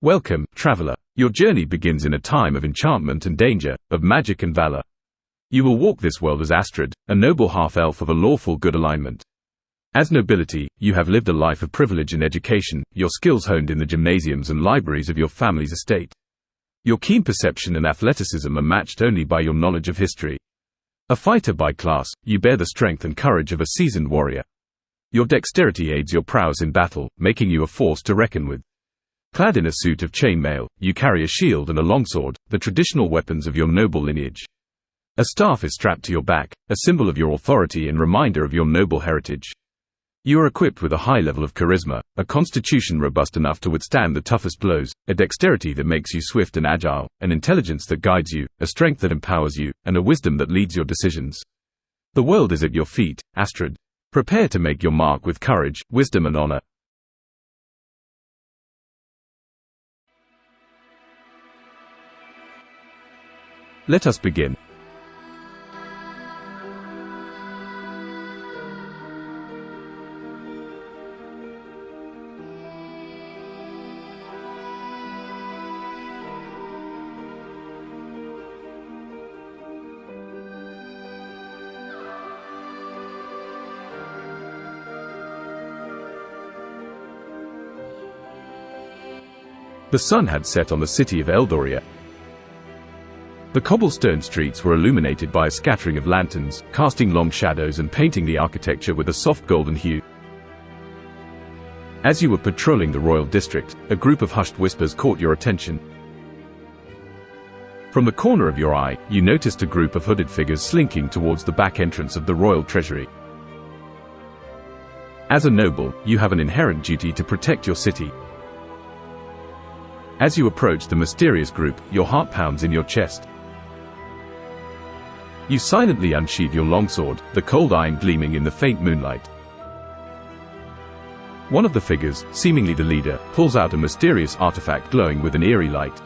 Welcome, traveler. Your journey begins in a time of enchantment and danger, of magic and valor. You will walk this world as Astrid, a noble half-elf of a lawful good alignment. As nobility, you have lived a life of privilege and education, your skills honed in the gymnasiums and libraries of your family's estate. Your keen perception and athleticism are matched only by your knowledge of history. A fighter by class, you bear the strength and courage of a seasoned warrior. Your dexterity aids your prowess in battle, making you a force to reckon with. Clad in a suit of chainmail, you carry a shield and a longsword, the traditional weapons of your noble lineage. A staff is strapped to your back, a symbol of your authority and reminder of your noble heritage. You are equipped with a high level of charisma, a constitution robust enough to withstand the toughest blows, a dexterity that makes you swift and agile, an intelligence that guides you, a strength that empowers you, and a wisdom that leads your decisions. The world is at your feet, Astrid. Prepare to make your mark with courage, wisdom and honor. Let us begin. The sun had set on the city of Eldoria. The cobblestone streets were illuminated by a scattering of lanterns, casting long shadows and painting the architecture with a soft golden hue. As you were patrolling the royal district, a group of hushed whispers caught your attention. From the corner of your eye, you noticed a group of hooded figures slinking towards the back entrance of the royal treasury. As a noble, you have an inherent duty to protect your city. As you approach the mysterious group, your heart pounds in your chest. You silently unsheathe your longsword, the cold iron gleaming in the faint moonlight. One of the figures, seemingly the leader, pulls out a mysterious artifact glowing with an eerie light.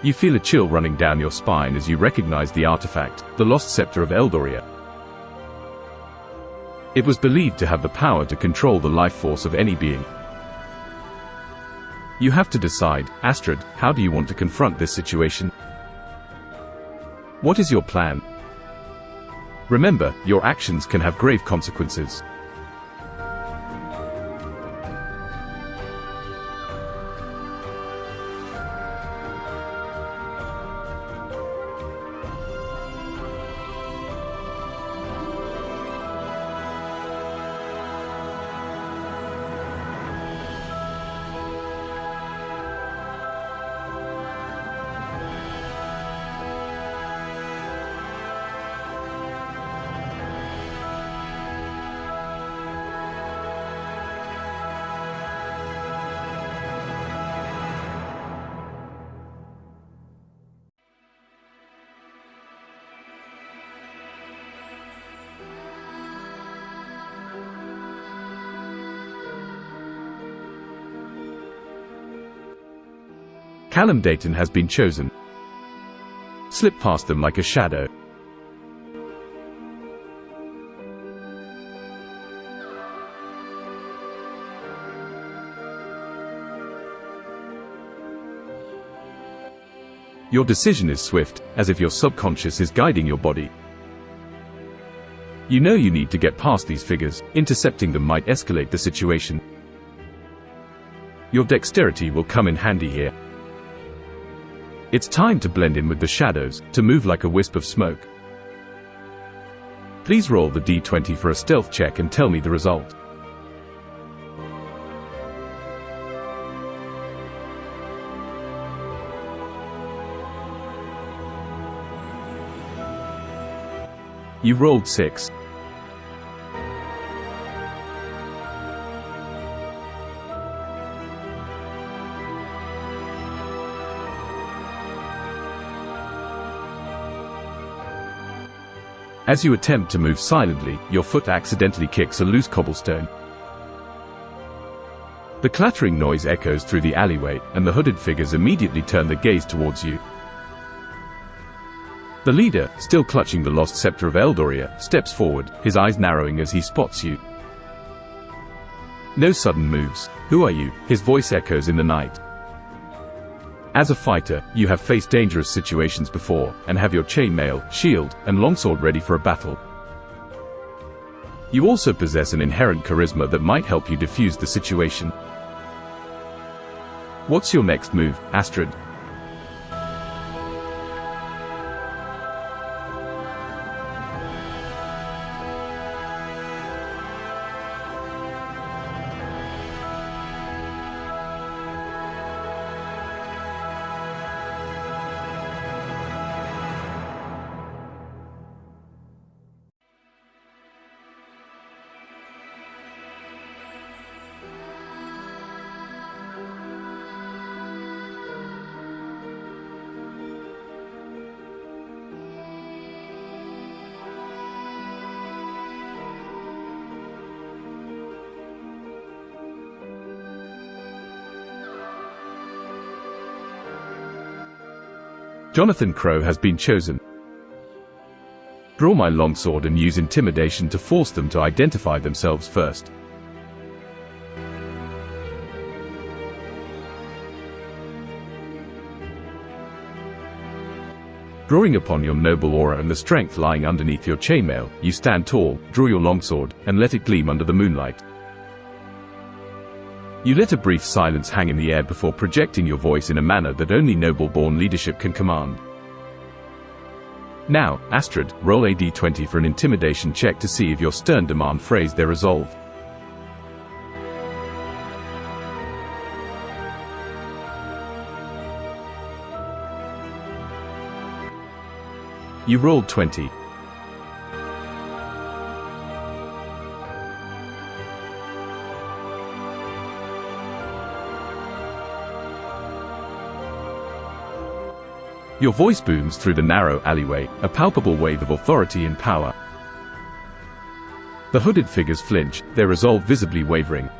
You feel a chill running down your spine as you recognize the artifact, the lost scepter of Eldoria. It was believed to have the power to control the life force of any being. You have to decide, Astrid, how do you want to confront this situation? What is your plan? Remember, your actions can have grave consequences. Callum Dayton has been chosen. Slip past them like a shadow. Your decision is swift, as if your subconscious is guiding your body. You know you need to get past these figures, intercepting them might escalate the situation. Your dexterity will come in handy here. It's time to blend in with the shadows, to move like a wisp of smoke. Please roll the d20 for a stealth check and tell me the result. You rolled 6. As you attempt to move silently, your foot accidentally kicks a loose cobblestone. The clattering noise echoes through the alleyway, and the hooded figures immediately turn their gaze towards you. The leader, still clutching the lost scepter of Eldoria, steps forward, his eyes narrowing as he spots you. No sudden moves. Who are you? His voice echoes in the night. As a fighter, you have faced dangerous situations before, and have your chainmail, shield, and longsword ready for a battle. You also possess an inherent charisma that might help you defuse the situation. What's your next move, Astrid? Jonathan Crow has been chosen. Draw my longsword and use intimidation to force them to identify themselves first. Drawing upon your noble aura and the strength lying underneath your chainmail, you stand tall, draw your longsword, and let it gleam under the moonlight. You let a brief silence hang in the air before projecting your voice in a manner that only noble-born leadership can command. Now, Astrid, roll a d20 for an intimidation check to see if your stern demand phrase their resolve. You rolled 20. Your voice booms through the narrow alleyway, a palpable wave of authority and power. The hooded figures flinch, their resolve visibly wavering.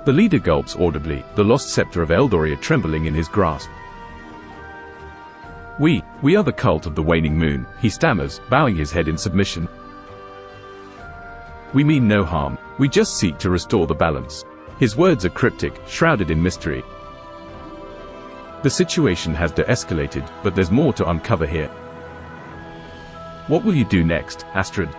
The leader gulps audibly, the lost scepter of Eldoria trembling in his grasp. We are the cult of the waning moon, he stammers, bowing his head in submission. We mean no harm, we just seek to restore the balance. His words are cryptic, shrouded in mystery. The situation has de-escalated, but there's more to uncover here. What will you do next, Astrid?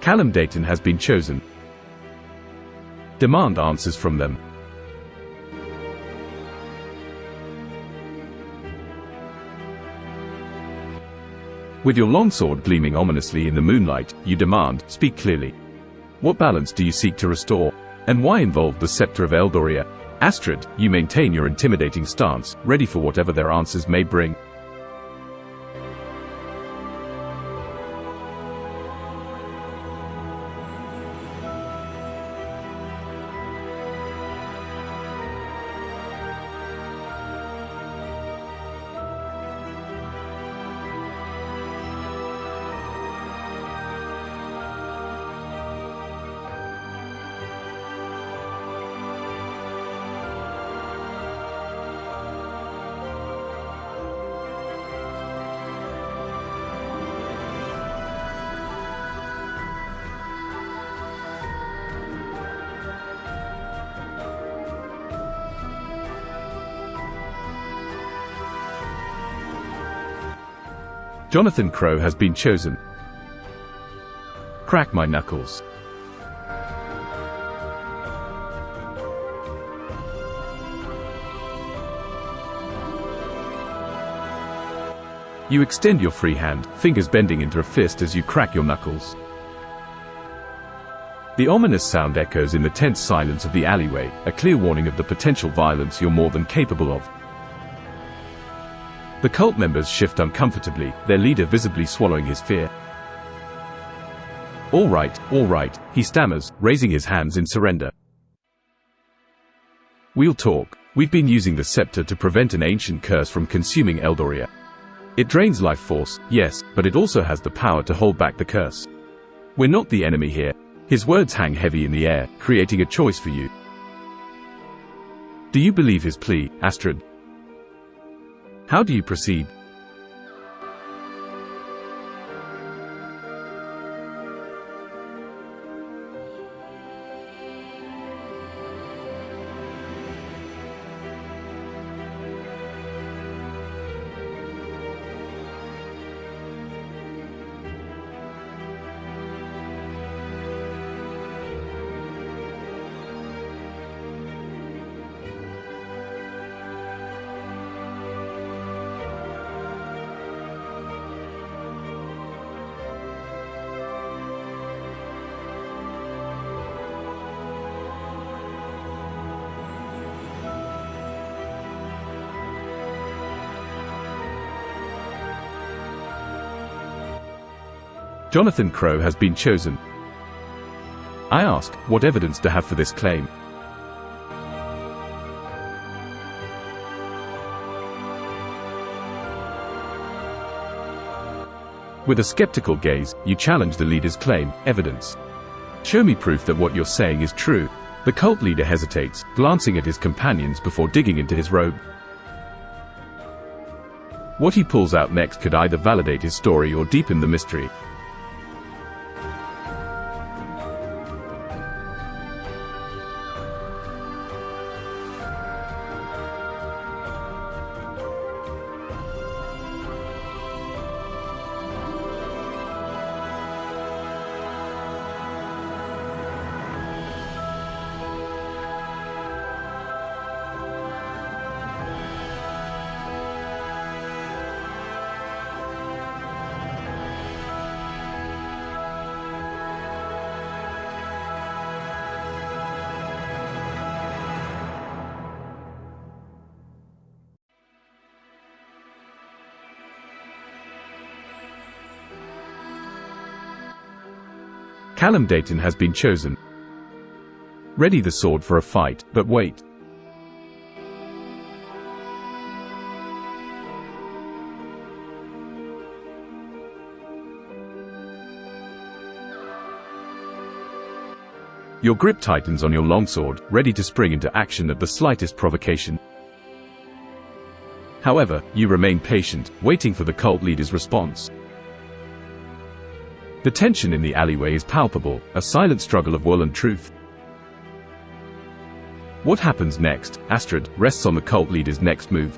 Callum Dayton has been chosen. Demand answers from them. With your longsword gleaming ominously in the moonlight, you demand, speak clearly. What balance do you seek to restore? And why involve the scepter of Eldoria? Astrid, you maintain your intimidating stance, ready for whatever their answers may bring. Jonathan Crow has been chosen. Crack my knuckles. You extend your free hand, fingers bending into a fist as you crack your knuckles. The ominous sound echoes in the tense silence of the alleyway, a clear warning of the potential violence you're more than capable of. The cult members shift uncomfortably, their leader visibly swallowing his fear. All right, he stammers, raising his hands in surrender. We'll talk. We've been using the scepter to prevent an ancient curse from consuming Eldoria. It drains life force, yes, but it also has the power to hold back the curse. We're not the enemy here. His words hang heavy in the air, creating a choice for you. Do you believe his plea, Astrid? How do you proceed? Jonathan Crow has been chosen. I ask, what evidence to have for this claim? With a skeptical gaze, you challenge the leader's claim, evidence. Show me proof that what you're saying is true. The cult leader hesitates, glancing at his companions before digging into his robe. What he pulls out next could either validate his story or deepen the mystery. Callum Dayton has been chosen. Ready the sword for a fight, but wait. Your grip tightens on your longsword, ready to spring into action at the slightest provocation. However, you remain patient, waiting for the cult leader's response. The tension in the alleyway is palpable, a silent struggle of will and truth. What happens next? Astrid rests on the cult leader's next move.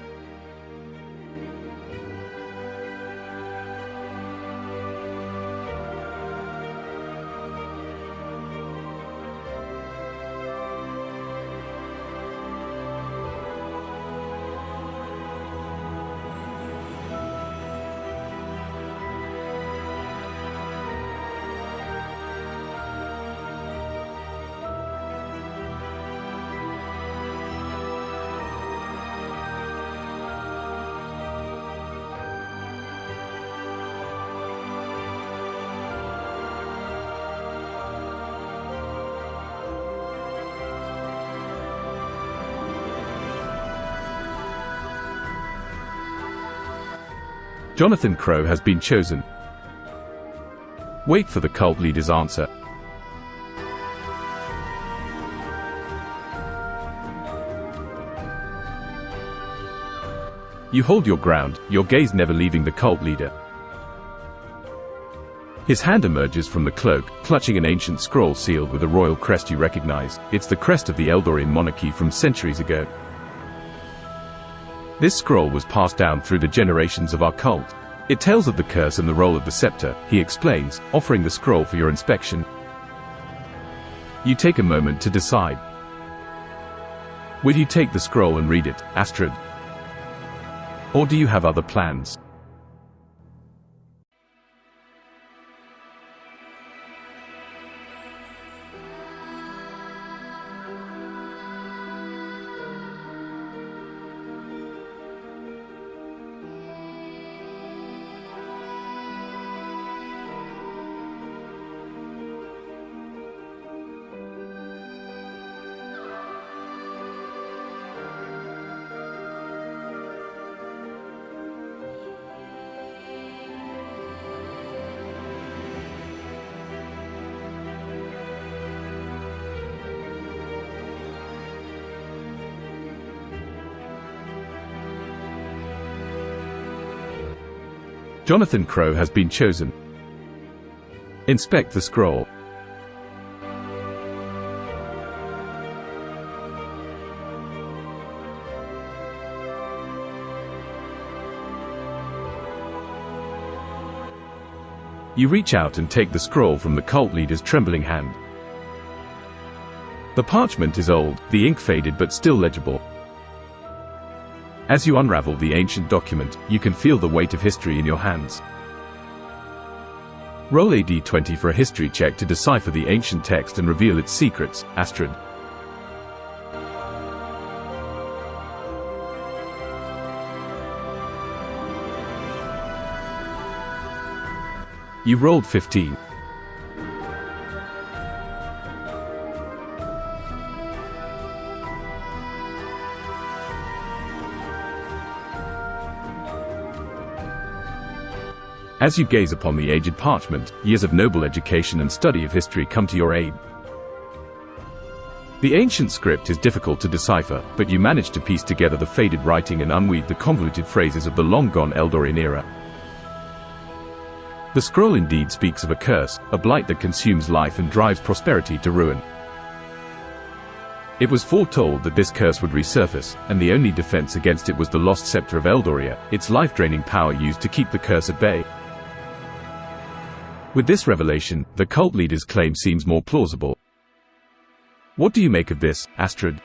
Jonathan Crow has been chosen. Wait for the cult leader's answer. You hold your ground, your gaze never leaving the cult leader. His hand emerges from the cloak, clutching an ancient scroll sealed with a royal crest you recognize. It's the crest of the Eldorian monarchy from centuries ago. This scroll was passed down through the generations of our cult. It tells of the curse and the role of the scepter, he explains, offering the scroll for your inspection. You take a moment to decide. Will you take the scroll and read it, Astrid? Or do you have other plans? Jonathan Crow has been chosen. Inspect the scroll. You reach out and take the scroll from the cult leader's trembling hand. The parchment is old, the ink faded but still legible. As you unravel the ancient document, you can feel the weight of history in your hands. Roll a d20 for a history check to decipher the ancient text and reveal its secrets, Astrid. You rolled 15. As you gaze upon the aged parchment, years of noble education and study of history come to your aid. The ancient script is difficult to decipher, but you manage to piece together the faded writing and unweave the convoluted phrases of the long-gone Eldorian era. The scroll indeed speaks of a curse, a blight that consumes life and drives prosperity to ruin. It was foretold that this curse would resurface, and the only defense against it was the lost scepter of Eldoria, its life-draining power used to keep the curse at bay. With this revelation, the cult leader's claim seems more plausible. What do you make of this, Astrid?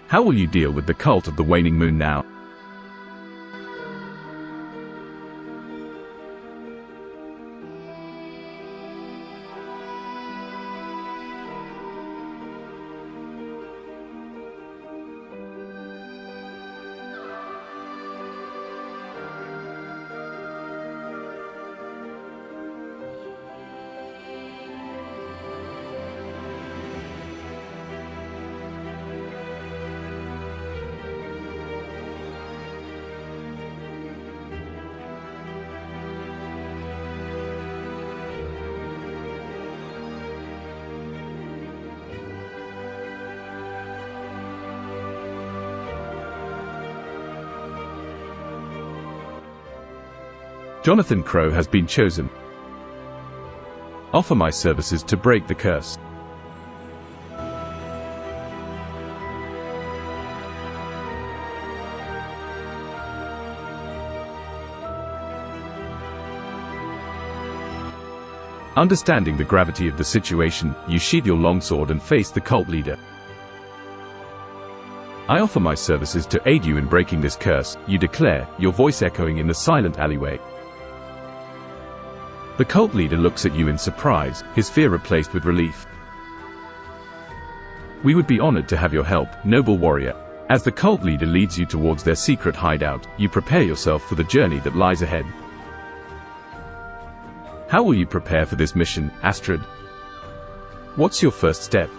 How will you deal with the cult of the waning moon now? Jonathan Crow has been chosen. Offer my services to break the curse. Understanding the gravity of the situation, you sheathe your longsword and face the cult leader. I offer my services to aid you in breaking this curse, you declare, your voice echoing in the silent alleyway. The cult leader looks at you in surprise, his fear replaced with relief. We would be honored to have your help, noble warrior. As the cult leader leads you towards their secret hideout, you prepare yourself for the journey that lies ahead. How will you prepare for this mission, Astrid? What's your first step?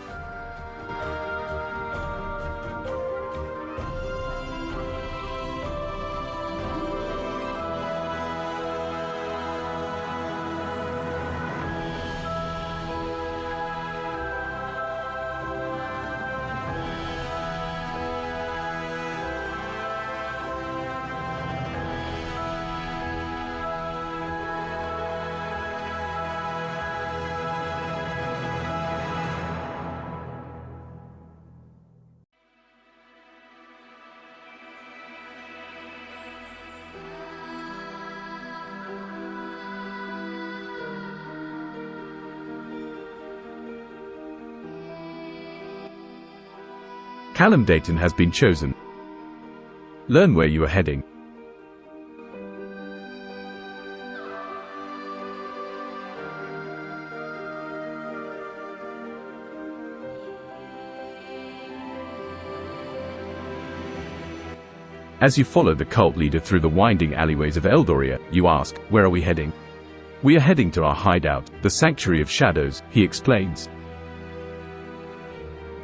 Callum Dayton has been chosen. Learn where you are heading. As you follow the cult leader through the winding alleyways of Eldoria, you ask, where are we heading? We are heading to our hideout, the Sanctuary of Shadows, he explains.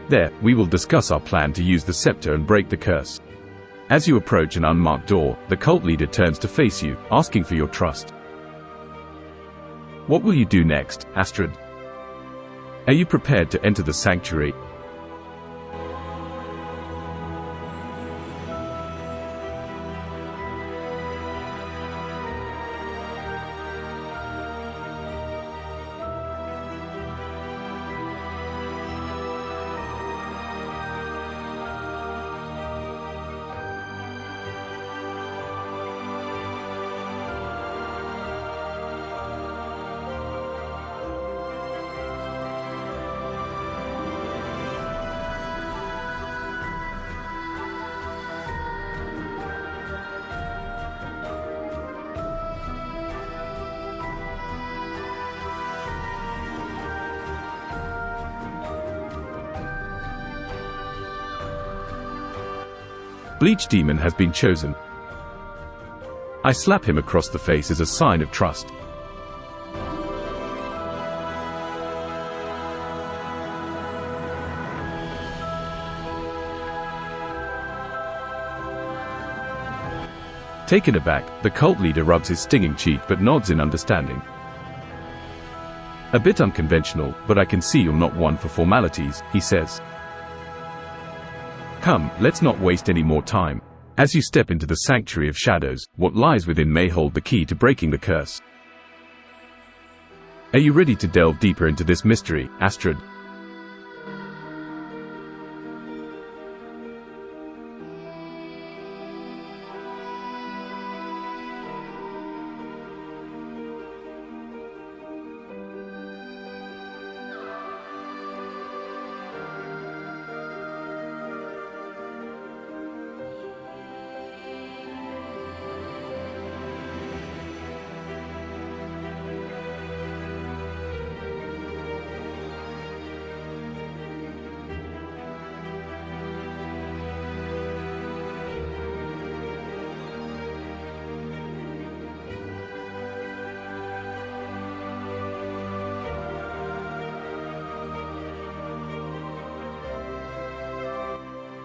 There, we will discuss our plan to use the scepter and break the curse. As you approach an unmarked door, the cult leader turns to face you, asking for your trust. What will you do next, Astrid? Are you prepared to enter the sanctuary? Bleach Demon has been chosen. I slap him across the face as a sign of trust. Taken aback, the cult leader rubs his stinging cheek but nods in understanding. A bit unconventional, but I can see you're not one for formalities, he says. Come, let's not waste any more time. As you step into the sanctuary of shadows, what lies within may hold the key to breaking the curse. Are you ready to delve deeper into this mystery, Astrid?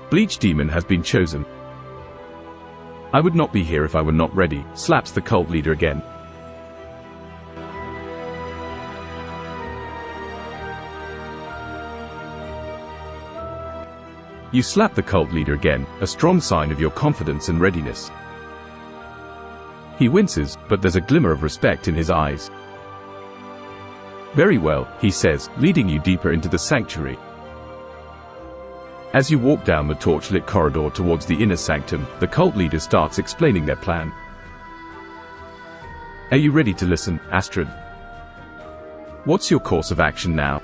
Bleach Demon has been chosen. I would not be here if I were not ready, slaps the cult leader again. You slap the cult leader again, a strong sign of your confidence and readiness. He winces, but there's a glimmer of respect in his eyes. Very well, he says, leading you deeper into the sanctuary. As you walk down the torchlit corridor towards the inner sanctum, the cult leader starts explaining their plan. Are you ready to listen, Astrid? What's your course of action now?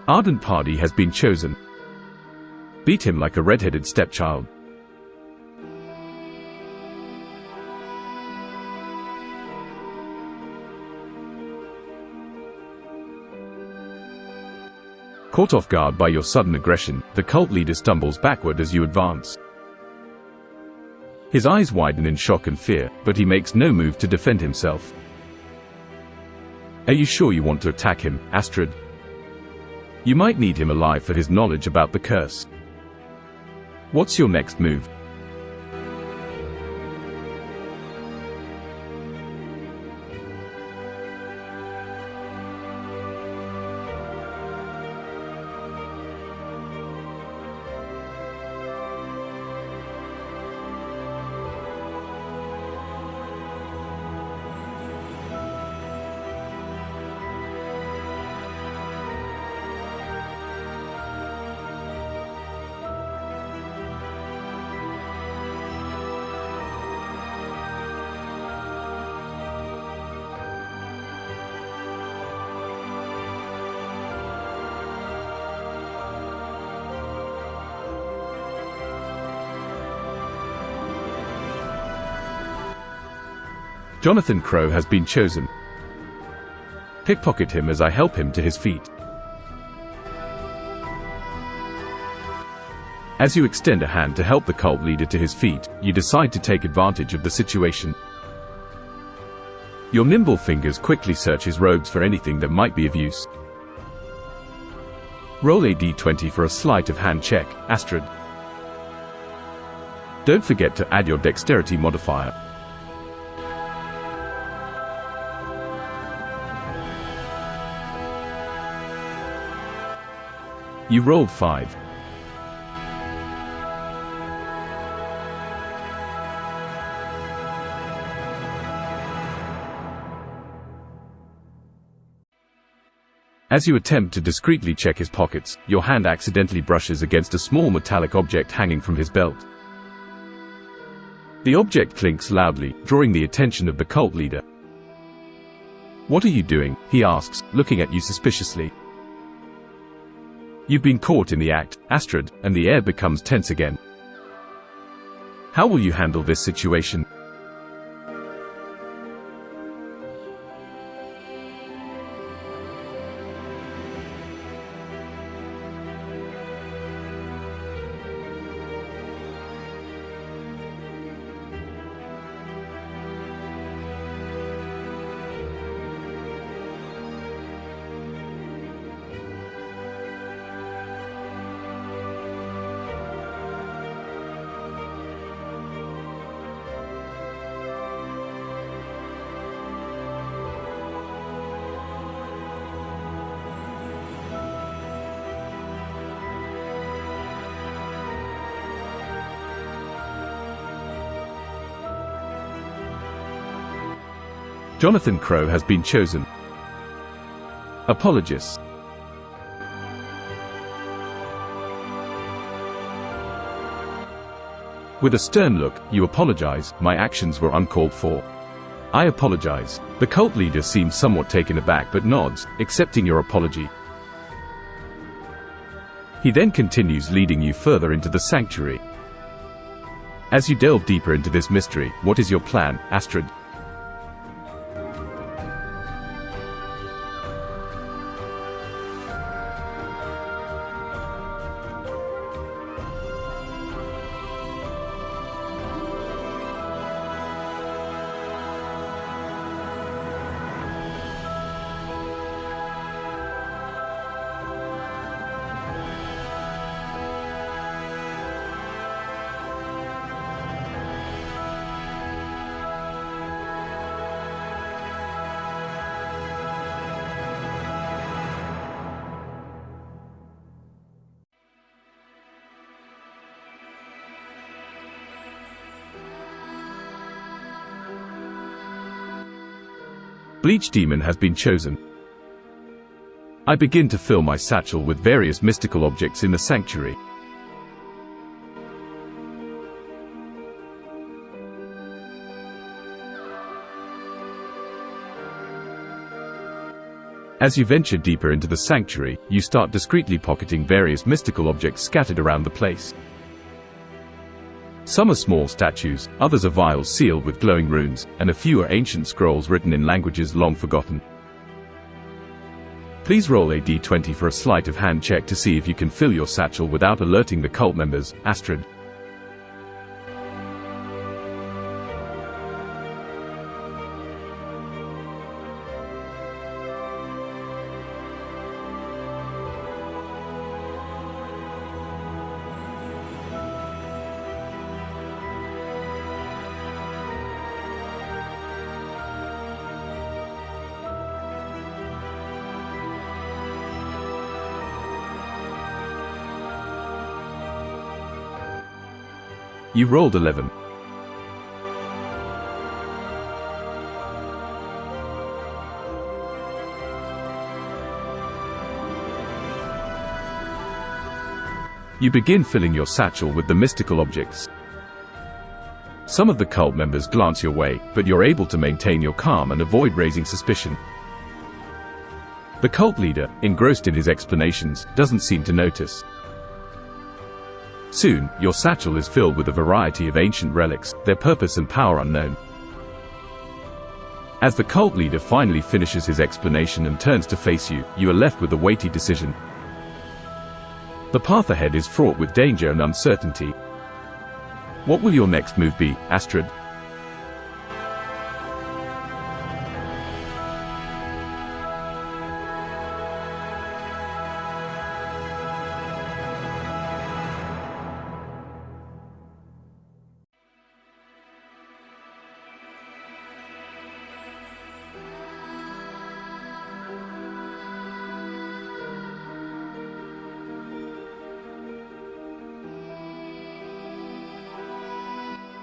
Ardent Party has been chosen. Beat him like a red-headed stepchild. Caught off guard by your sudden aggression, the cult leader stumbles backward as you advance. His eyes widen in shock and fear, but he makes no move to defend himself. Are you sure you want to attack him, Astrid? You might need him alive for his knowledge about the curse. What's your next move? Jonathan Crow has been chosen. Pickpocket him as I help him to his feet. As you extend a hand to help the cult leader to his feet, you decide to take advantage of the situation. Your nimble fingers quickly search his robes for anything that might be of use. Roll a d20 for a sleight of hand check, Astrid. Don't forget to add your dexterity modifier. You rolled 5. As you attempt to discreetly check his pockets, your hand accidentally brushes against a small metallic object hanging from his belt. The object clinks loudly, drawing the attention of the cult leader. "What are you doing?" he asks, looking at you suspiciously. You've been caught in the act, Astrid, and the air becomes tense again. How will you handle this situation? Jonathan Crow has been chosen. Apologies. With a stern look, you apologize. "My actions were uncalled for. I apologize." The cult leader seems somewhat taken aback but nods, accepting your apology. He then continues leading you further into the sanctuary. As you delve deeper into this mystery, what is your plan, Astrid? Bleach Demon has been chosen. I begin to fill my satchel with various mystical objects in the sanctuary. As you venture deeper into the sanctuary, you start discreetly pocketing various mystical objects scattered around the place. Some are small statues, others are vials sealed with glowing runes, and a few are ancient scrolls written in languages long forgotten. Please roll a d20 for a sleight of hand check to see if you can fill your satchel without alerting the cult members, Astrid. You rolled 11. You begin filling your satchel with the mystical objects. Some of the cult members glance your way, but you're able to maintain your calm and avoid raising suspicion. The cult leader, engrossed in his explanations, doesn't seem to notice. Soon, your satchel is filled with a variety of ancient relics, their purpose and power unknown. As the cult leader finally finishes his explanation and turns to face you, you are left with a weighty decision. The path ahead is fraught with danger and uncertainty. What will your next move be, Astrid?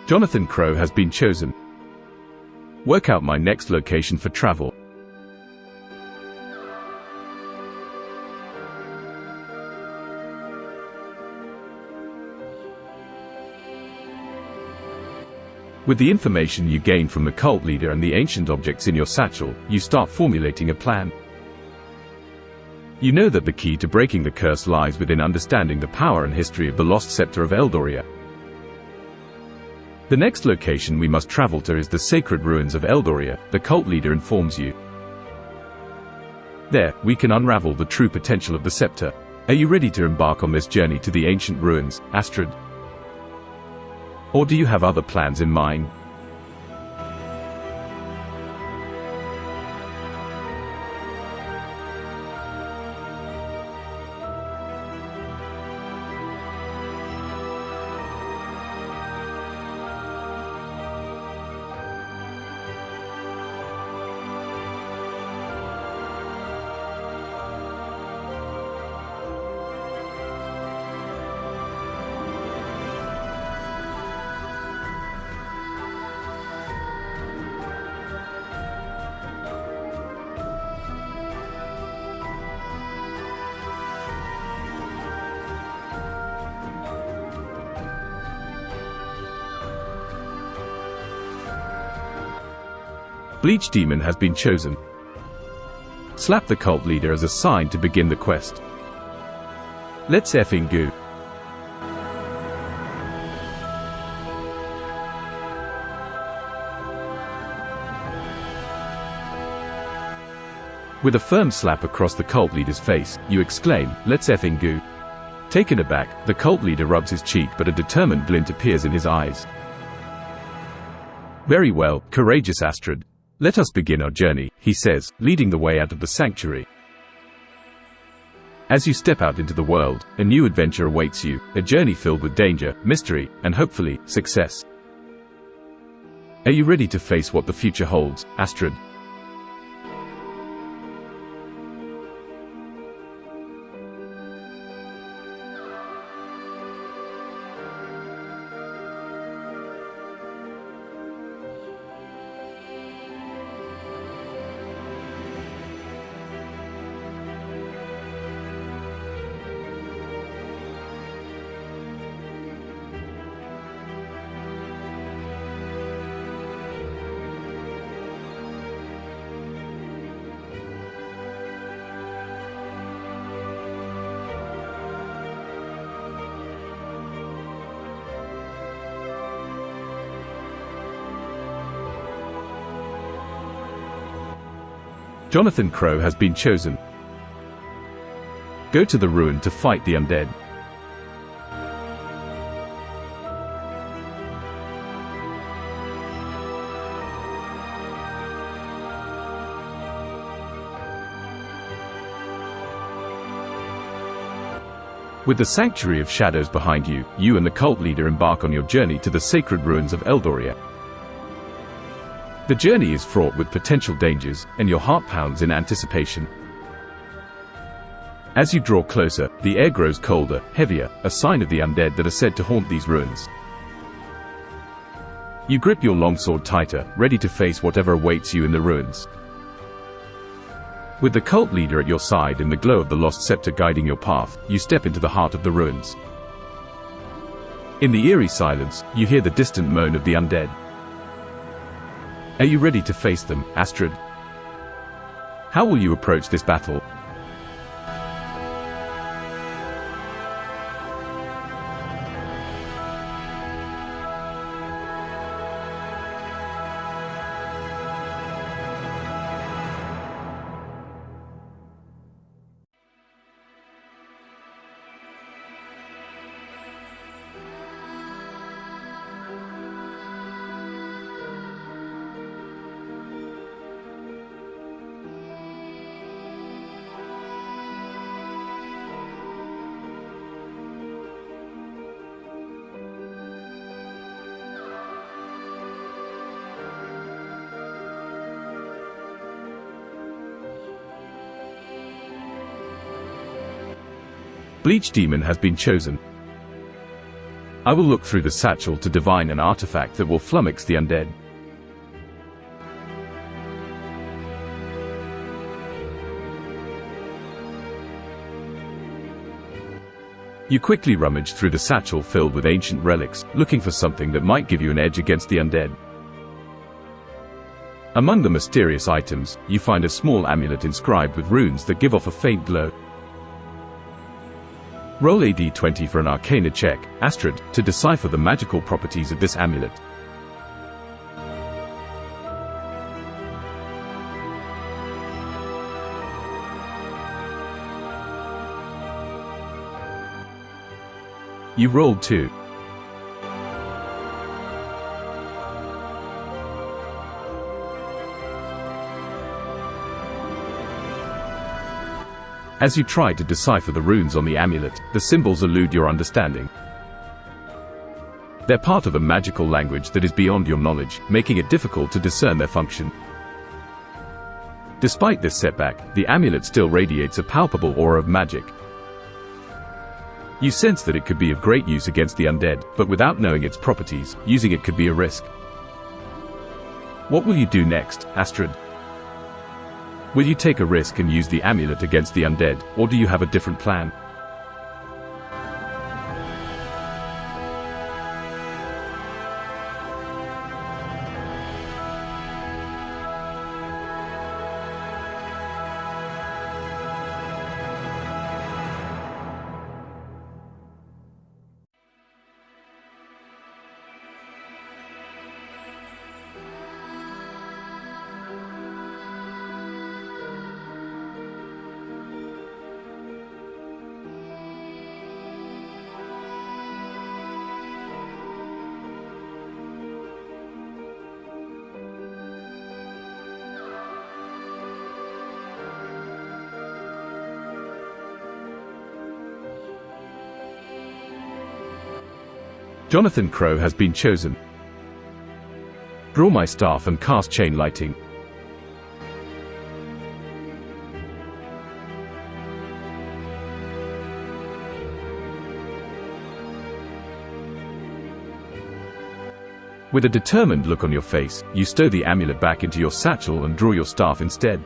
Jonathan Crow has been chosen. Work out my next location for travel. With the information you gain from the cult leader and the ancient objects in your satchel, you start formulating a plan. You know that the key to breaking the curse lies within understanding the power and history of the lost scepter of Eldoria. The next location we must travel to is the sacred ruins of Eldoria, the cult leader informs you. There, we can unravel the true potential of the scepter. Are you ready to embark on this journey to the ancient ruins, Astrid? Or do you have other plans in mind? Bleach Demon has been chosen. Slap the cult leader as a sign to begin the quest. Let's effing go. With a firm slap across the cult leader's face, you exclaim, "Let's effing go." Taken aback, the cult leader rubs his cheek, but a determined glint appears in his eyes. "Very well, courageous Astrid. Let us begin our journey," he says, leading the way out of the sanctuary. As you step out into the world, a new adventure awaits you, a journey filled with danger, mystery, and hopefully, success. Are you ready to face what the future holds, Astrid? Jonathan Crow has been chosen. Go to the ruin to fight the undead. With the Sanctuary of Shadows behind you, you and the cult leader embark on your journey to the sacred ruins of Eldoria. The journey is fraught with potential dangers, and your heart pounds in anticipation. As you draw closer, the air grows colder, heavier, a sign of the undead that are said to haunt these ruins. You grip your longsword tighter, ready to face whatever awaits you in the ruins. With the cult leader at your side and the glow of the lost scepter guiding your path, you step into the heart of the ruins. In the eerie silence, you hear the distant moan of the undead. Are you ready to face them, Astrid? How will you approach this battle? Bleach Demon has been chosen. I will look through the satchel to divine an artifact that will flummox the undead. You quickly rummage through the satchel filled with ancient relics, looking for something that might give you an edge against the undead. Among the mysterious items, you find a small amulet inscribed with runes that give off a faint glow. Roll a d20 for an Arcana check, Astrid, to decipher the magical properties of this amulet. You rolled 2. As you try to decipher the runes on the amulet, the symbols elude your understanding. They're part of a magical language that is beyond your knowledge, making it difficult to discern their function. Despite this setback, the amulet still radiates a palpable aura of magic. You sense that it could be of great use against the undead, but without knowing its properties, using it could be a risk. What will you do next, Astrid? Will you take a risk and use the amulet against the undead, or do you have a different plan? Jonathan Crow has been chosen. Draw my staff and cast chain lighting. With a determined look on your face, you stow the amulet back into your satchel and draw your staff instead.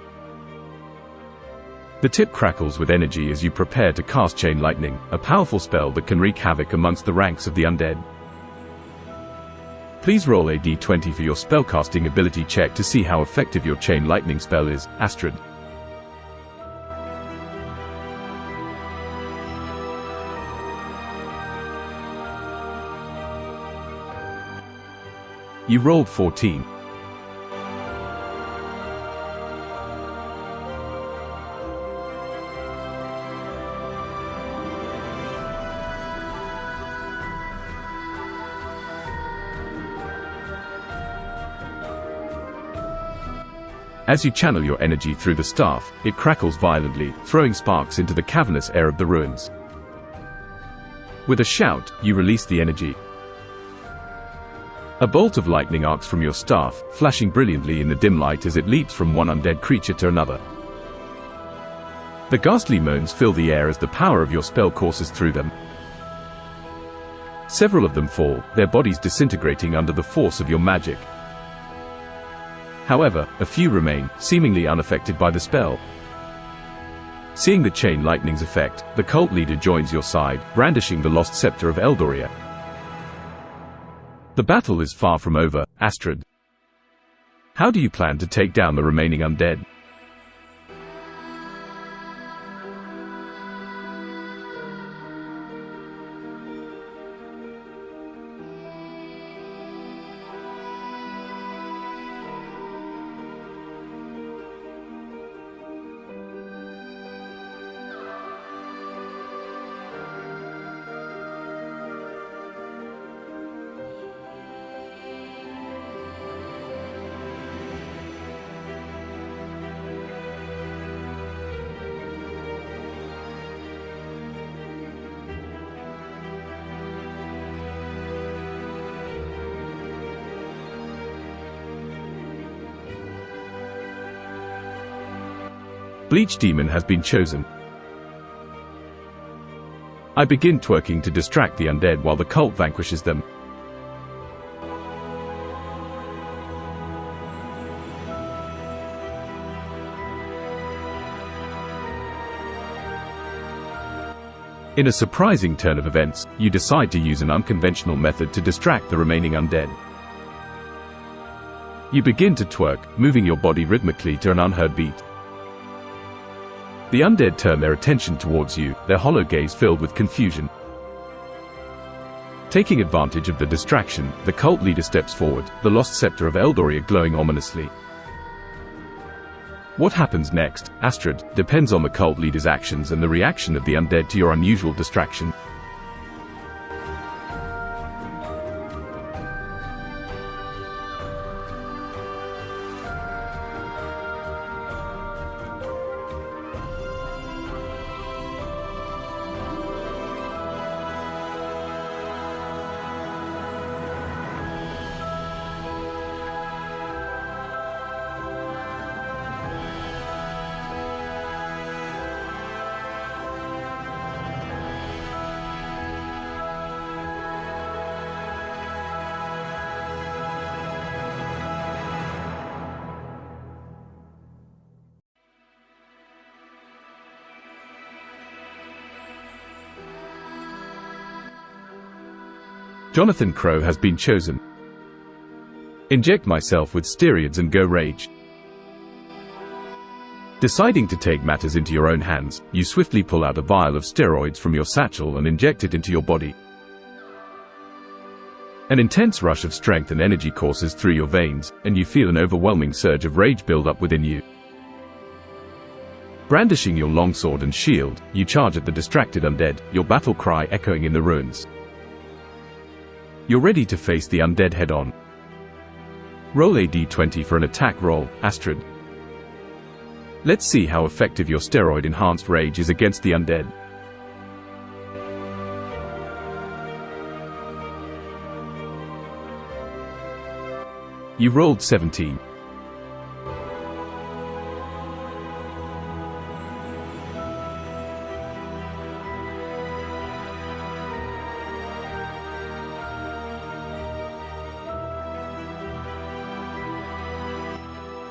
The tip crackles with energy as you prepare to cast Chain Lightning, a powerful spell that can wreak havoc amongst the ranks of the undead. Please roll a d20 for your spellcasting ability check to see how effective your Chain Lightning spell is, Astrid. You rolled 14. As you channel your energy through the staff, it crackles violently, throwing sparks into the cavernous air of the ruins. With a shout, you release the energy. A bolt of lightning arcs from your staff, flashing brilliantly in the dim light as it leaps from one undead creature to another. The ghastly moans fill the air as the power of your spell courses through them. Several of them fall, their bodies disintegrating under the force of your magic. However, a few remain, seemingly unaffected by the spell. Seeing the Chain Lightning's effect, the cult leader joins your side, brandishing the lost scepter of Eldoria. The battle is far from over, Astrid. How do you plan to take down the remaining undead? Bleach Demon has been chosen. I begin twerking to distract the undead while the cult vanquishes them. In a surprising turn of events, you decide to use an unconventional method to distract the remaining undead. You begin to twerk, moving your body rhythmically to an unheard beat. The undead turn their attention towards you, their hollow gaze filled with confusion. Taking advantage of the distraction, the cult leader steps forward, the lost scepter of Eldoria glowing ominously. What happens next, Astrid, depends on the cult leader's actions and the reaction of the undead to your unusual distraction. Jonathan Crow has been chosen. Inject myself with steroids and go rage. Deciding to take matters into your own hands, you swiftly pull out a vial of steroids from your satchel and inject it into your body. An intense rush of strength and energy courses through your veins, and you feel an overwhelming surge of rage build up within you. Brandishing your longsword and shield, you charge at the distracted undead, your battle cry echoing in the ruins. You're ready to face the undead head-on. Roll a d20 for an attack roll, Astrid. Let's see how effective your steroid-enhanced rage is against the undead. You rolled 17.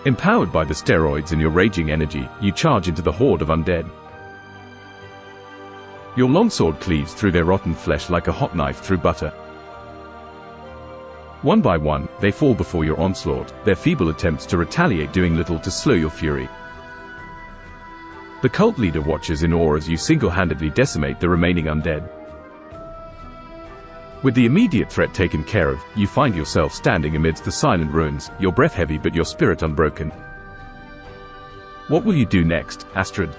Empowered by the steroids and your raging energy, you charge into the horde of undead. Your longsword cleaves through their rotten flesh like a hot knife through butter. One by one, they fall before your onslaught, their feeble attempts to retaliate doing little to slow your fury. The cult leader watches in awe as you single-handedly decimate the remaining undead. With the immediate threat taken care of, you find yourself standing amidst the silent ruins, your breath heavy but your spirit unbroken. What will you do next, Astrid?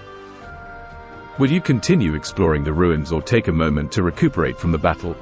Will you continue exploring the ruins or take a moment to recuperate from the battle?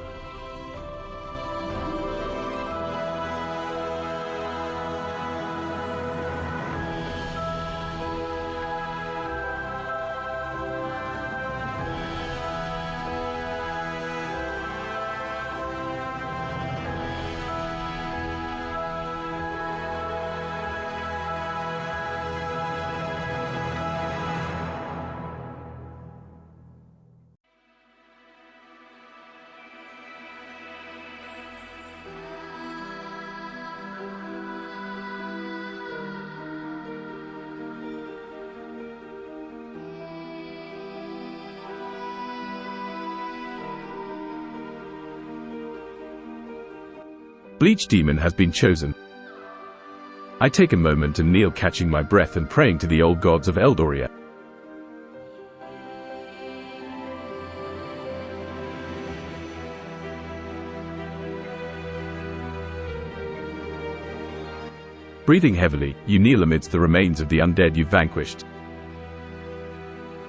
Bleach Demon has been chosen. I take a moment and kneel, catching my breath and praying to the old gods of Eldoria. Breathing heavily, you kneel amidst the remains of the undead you've vanquished.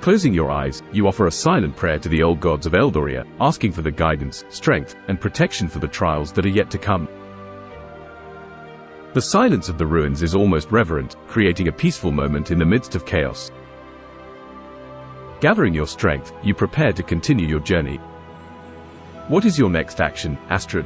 Closing your eyes, you offer a silent prayer to the old gods of Eldoria, asking for the guidance, strength, and protection for the trials that are yet to come. The silence of the ruins is almost reverent, creating a peaceful moment in the midst of chaos. Gathering your strength, you prepare to continue your journey. What is your next action, Astrid?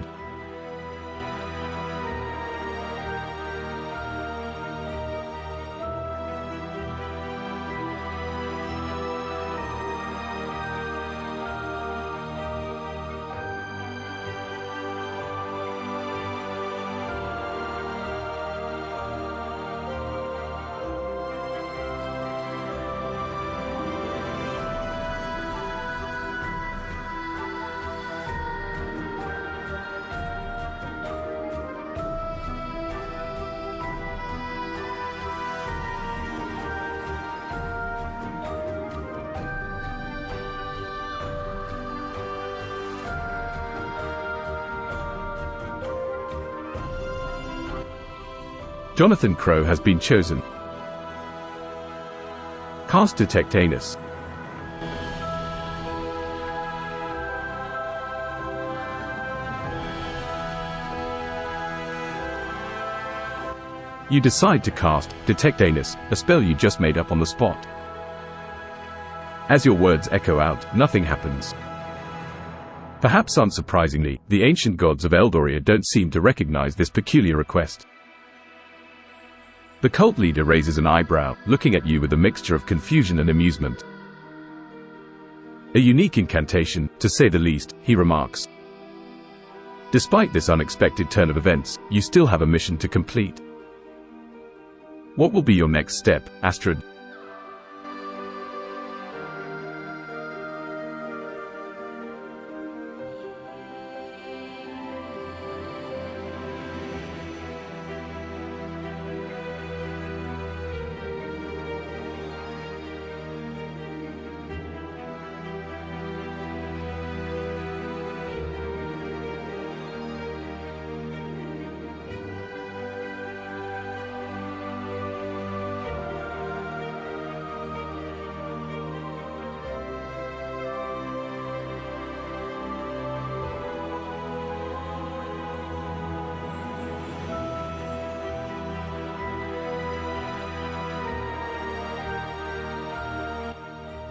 Jonathan Crow has been chosen. Cast Detect Anus. You decide to cast Detect Anus, a spell you just made up on the spot. As your words echo out, nothing happens. Perhaps unsurprisingly, the ancient gods of Eldoria don't seem to recognize this peculiar request. The cult leader raises an eyebrow, looking at you with a mixture of confusion and amusement. A unique incantation, to say the least, he remarks. Despite this unexpected turn of events, you still have a mission to complete. What will be your next step, Astrid?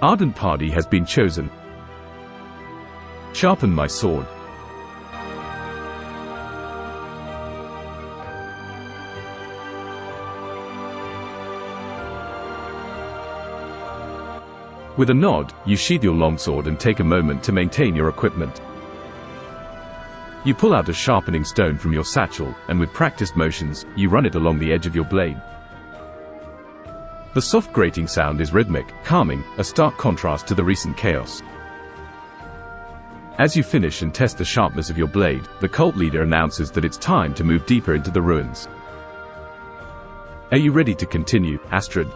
Ardent Party has been chosen. Sharpen my sword. With a nod, you sheath your longsword and take a moment to maintain your equipment. You pull out a sharpening stone from your satchel, and with practiced motions, you run it along the edge of your blade. The soft grating sound is rhythmic, calming, a stark contrast to the recent chaos. As you finish and test the sharpness of your blade, the cult leader announces that it's time to move deeper into the ruins. Are you ready to continue, Astrid?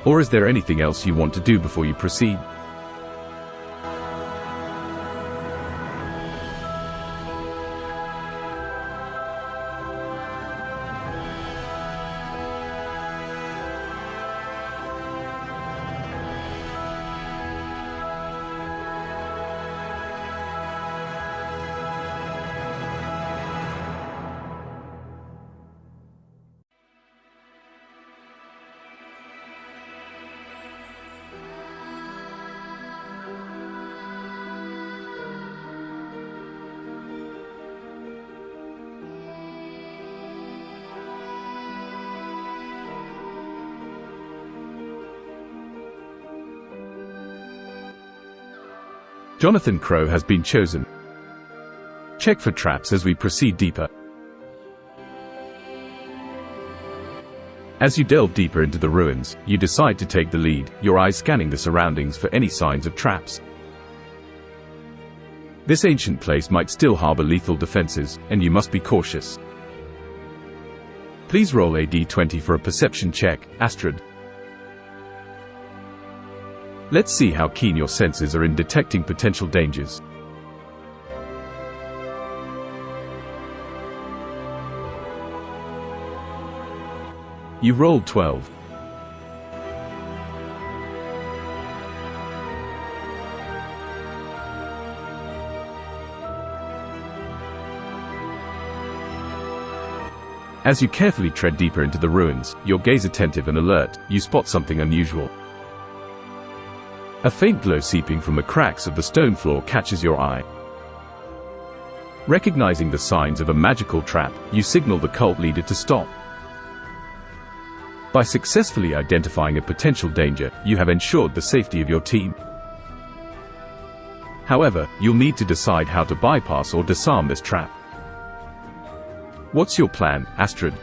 Or is there anything else you want to do before you proceed? Jonathan Crow has been chosen. Check for traps as we proceed deeper. As you delve deeper into the ruins, you decide to take the lead, your eyes scanning the surroundings for any signs of traps. This ancient place might still harbor lethal defenses, and you must be cautious. Please roll a d20 for a perception check, Astrid. Let's see how keen your senses are in detecting potential dangers. You rolled 12. As you carefully tread deeper into the ruins, your gaze attentive and alert, you spot something unusual. A faint glow seeping from the cracks of the stone floor catches your eye. Recognizing the signs of a magical trap, you signal the cult leader to stop. By successfully identifying a potential danger, you have ensured the safety of your team. However, you'll need to decide how to bypass or disarm this trap. What's your plan, Astrid?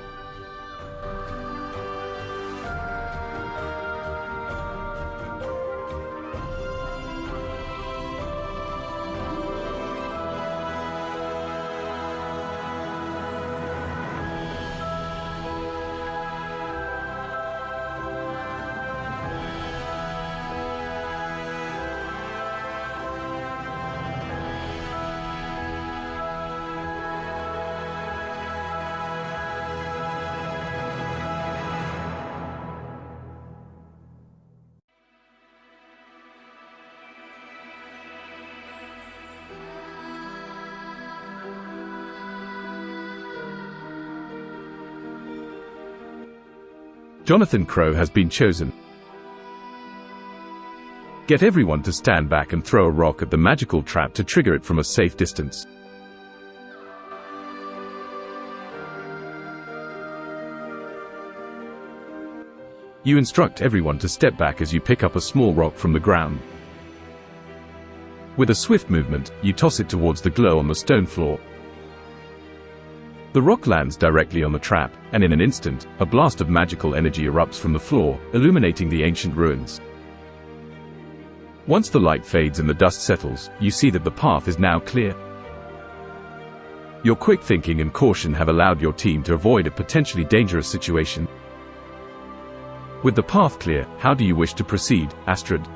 Jonathan Crow has been chosen. Get everyone to stand back and throw a rock at the magical trap to trigger it from a safe distance. You instruct everyone to step back as you pick up a small rock from the ground. With a swift movement, you toss it towards the glow on the stone floor. The rock lands directly on the trap, and in an instant, a blast of magical energy erupts from the floor, illuminating the ancient ruins. Once the light fades and the dust settles, you see that the path is now clear. Your quick thinking and caution have allowed your team to avoid a potentially dangerous situation. With the path clear, how do you wish to proceed, Astrid?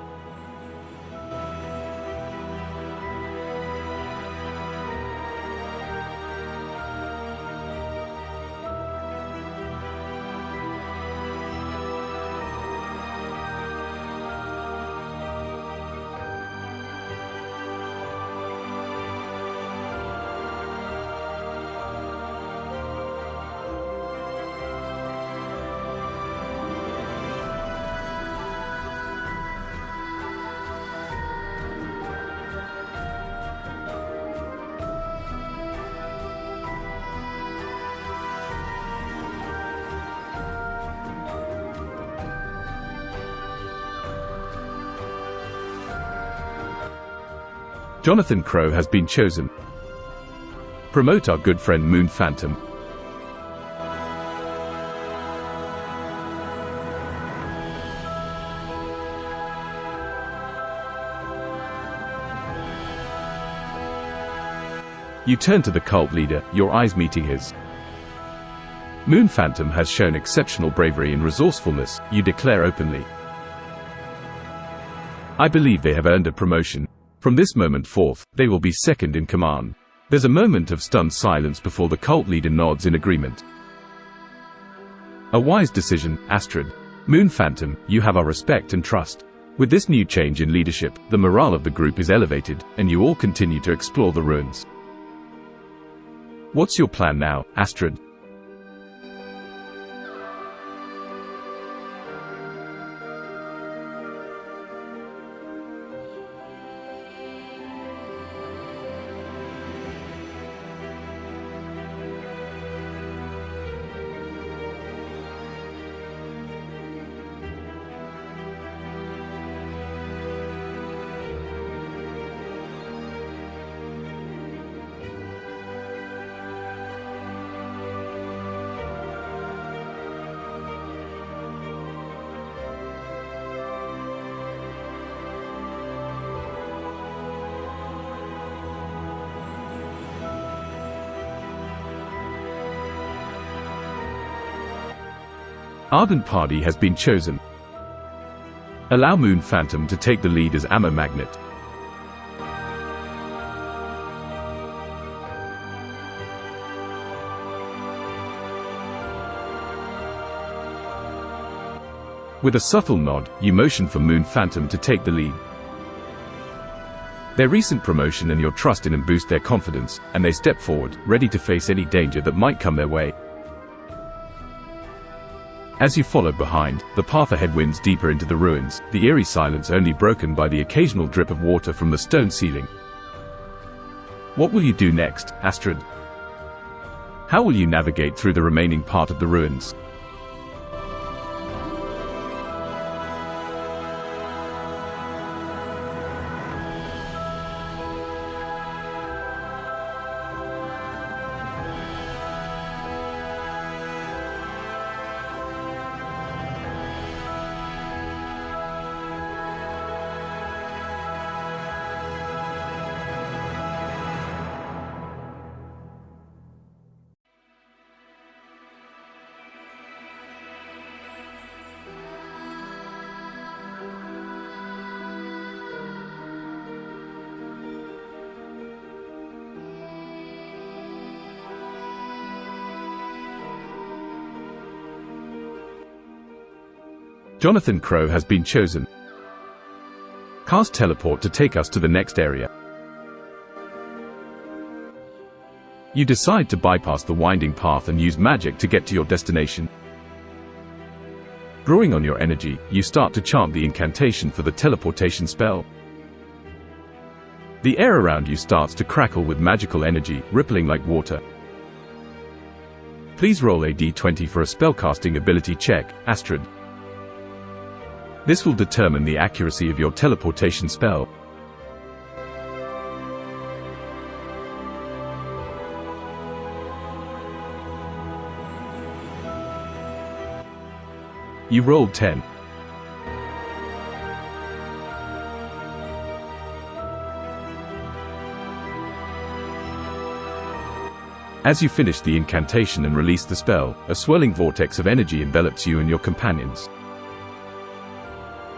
Jonathan Crow has been chosen. Promote our good friend Moon Phantom. You turn to the cult leader, your eyes meeting his. Moon Phantom has shown exceptional bravery and resourcefulness, you declare openly. I believe they have earned a promotion. From this moment forth, they will be second in command. There's a moment of stunned silence before the cult leader nods in agreement. A wise decision, Astrid. Moon Phantom, you have our respect and trust. With this new change in leadership, the morale of the group is elevated, and you all continue to explore the ruins. What's your plan now, Astrid? Ardent Party has been chosen. Allow Moon Phantom to take the lead as ammo magnet. With a subtle nod, you motion for Moon Phantom to take the lead. Their recent promotion and your trust in them boost their confidence, and they step forward, ready to face any danger that might come their way. As you follow behind, the path ahead winds deeper into the ruins, the eerie silence only broken by the occasional drip of water from the stone ceiling. What will you do next, Astrid? How will you navigate through the remaining part of the ruins? Jonathan Crow has been chosen. Cast Teleport to take us to the next area. You decide to bypass the winding path and use magic to get to your destination. Drawing on your energy, you start to chant the incantation for the teleportation spell. The air around you starts to crackle with magical energy, rippling like water. Please roll a d20 for a spellcasting ability check, Astrid. This will determine the accuracy of your teleportation spell. You rolled 10. As you finish the incantation and release the spell, a swirling vortex of energy envelops you and your companions.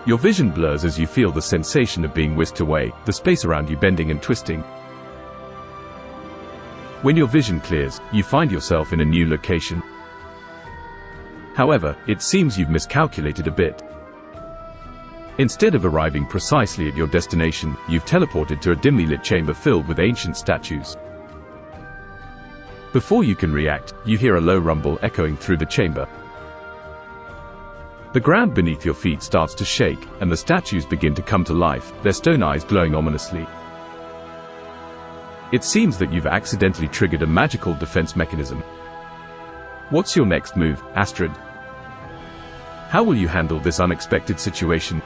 Your vision blurs as you feel the sensation of being whisked away, the space around you bending and twisting. When your vision clears, you find yourself in a new location. However, it seems you've miscalculated a bit. Instead of arriving precisely at your destination, you've teleported to a dimly lit chamber filled with ancient statues. Before you can react, you hear a low rumble echoing through the chamber. The ground beneath your feet starts to shake, and the statues begin to come to life, their stone eyes glowing ominously. It seems that you've accidentally triggered a magical defense mechanism. What's your next move, Astrid? How will you handle this unexpected situation?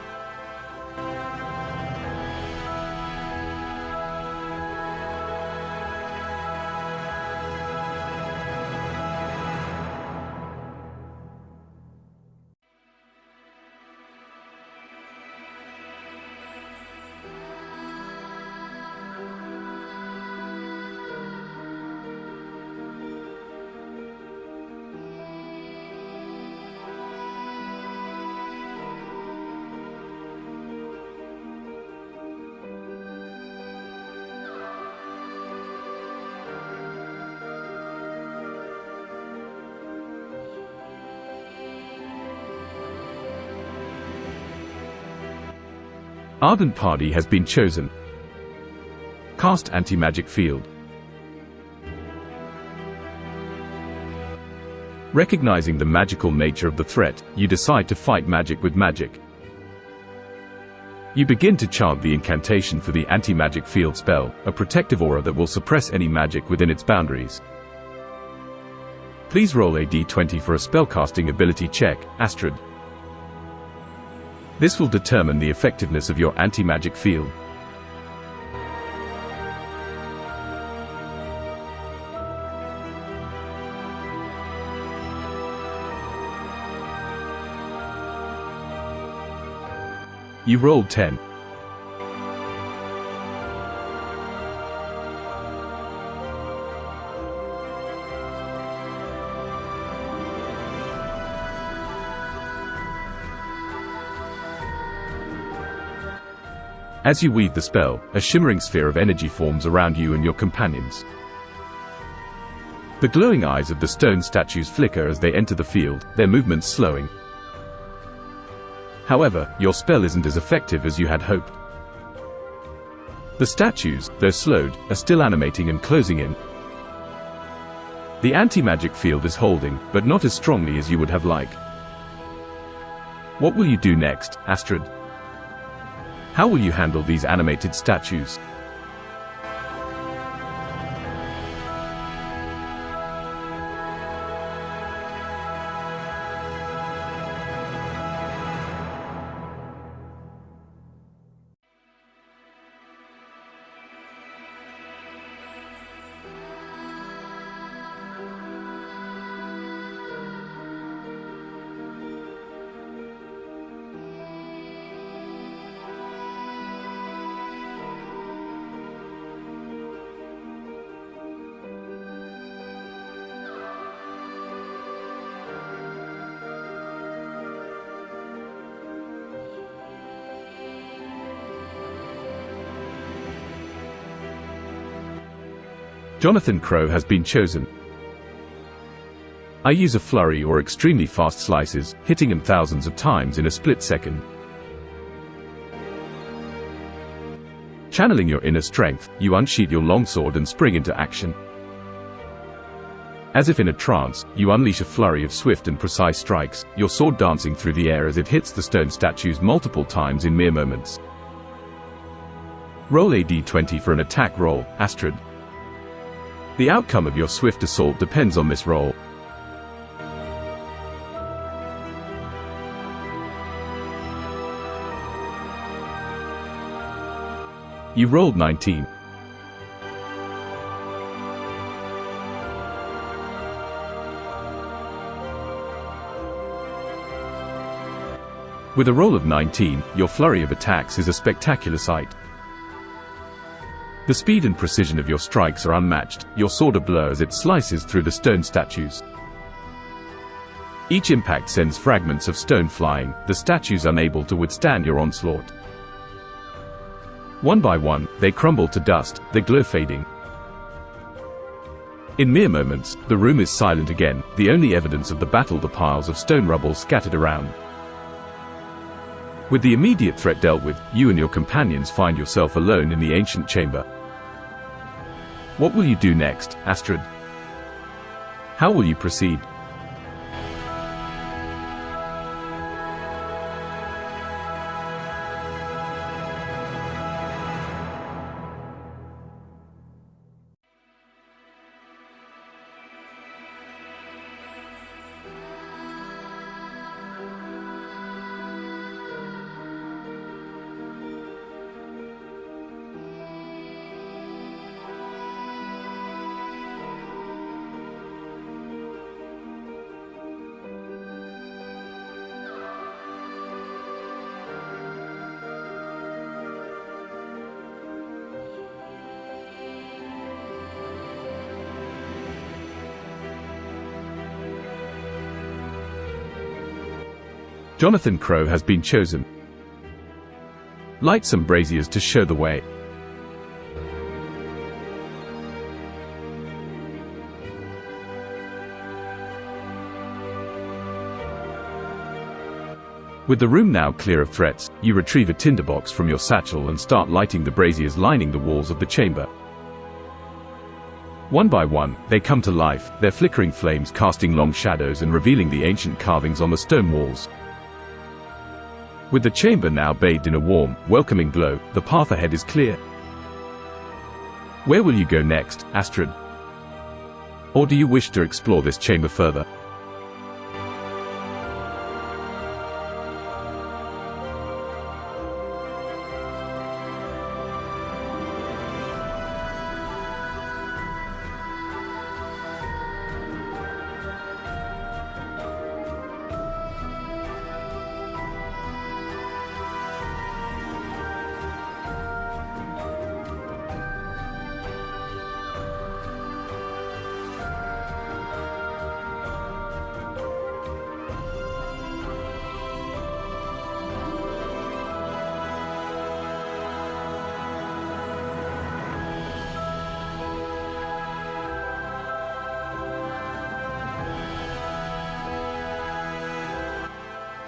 Ardent Party has been chosen. Cast Anti-Magic Field. Recognizing the magical nature of the threat, you decide to fight magic with magic. You begin to chant the incantation for the Anti-Magic Field spell, a protective aura that will suppress any magic within its boundaries. Please roll a d20 for a spellcasting ability check, Astrid. This will determine the effectiveness of your anti-magic field. You rolled 10. As you weave the spell, a shimmering sphere of energy forms around you and your companions. The glowing eyes of the stone statues flicker as they enter the field, their movements slowing. However, your spell isn't as effective as you had hoped. The statues, though slowed, are still animating and closing in. The anti-magic field is holding, but not as strongly as you would have liked. What will you do next, Astrid? How will you handle these animated statues? Jonathan Crow has been chosen. I use a flurry or extremely fast slices, hitting him thousands of times in a split second. Channeling your inner strength, you unsheath your longsword and spring into action. As if in a trance, you unleash a flurry of swift and precise strikes, your sword dancing through the air as it hits the stone statues multiple times in mere moments. Roll a d20 for an attack roll, Astrid. The outcome of your swift assault depends on this roll. You rolled 19. With a roll of 19, your flurry of attacks is a spectacular sight. The speed and precision of your strikes are unmatched, your sword a blur as it slices through the stone statues. Each impact sends fragments of stone flying, the statues unable to withstand your onslaught. One by one, they crumble to dust, their glow fading. In mere moments, the room is silent again, the only evidence of the battle the piles of stone rubble scattered around. With the immediate threat dealt with, you and your companions find yourself alone in the ancient chamber. What will you do next, Astrid? How will you proceed? Jonathan Crow has been chosen. Light some braziers to show the way. With the room now clear of threats, you retrieve a tinderbox from your satchel and start lighting the braziers lining the walls of the chamber. One by one, they come to life, their flickering flames casting long shadows and revealing the ancient carvings on the stone walls. With the chamber now bathed in a warm, welcoming glow, the path ahead is clear. Where will you go next, Astrid? Or do you wish to explore this chamber further?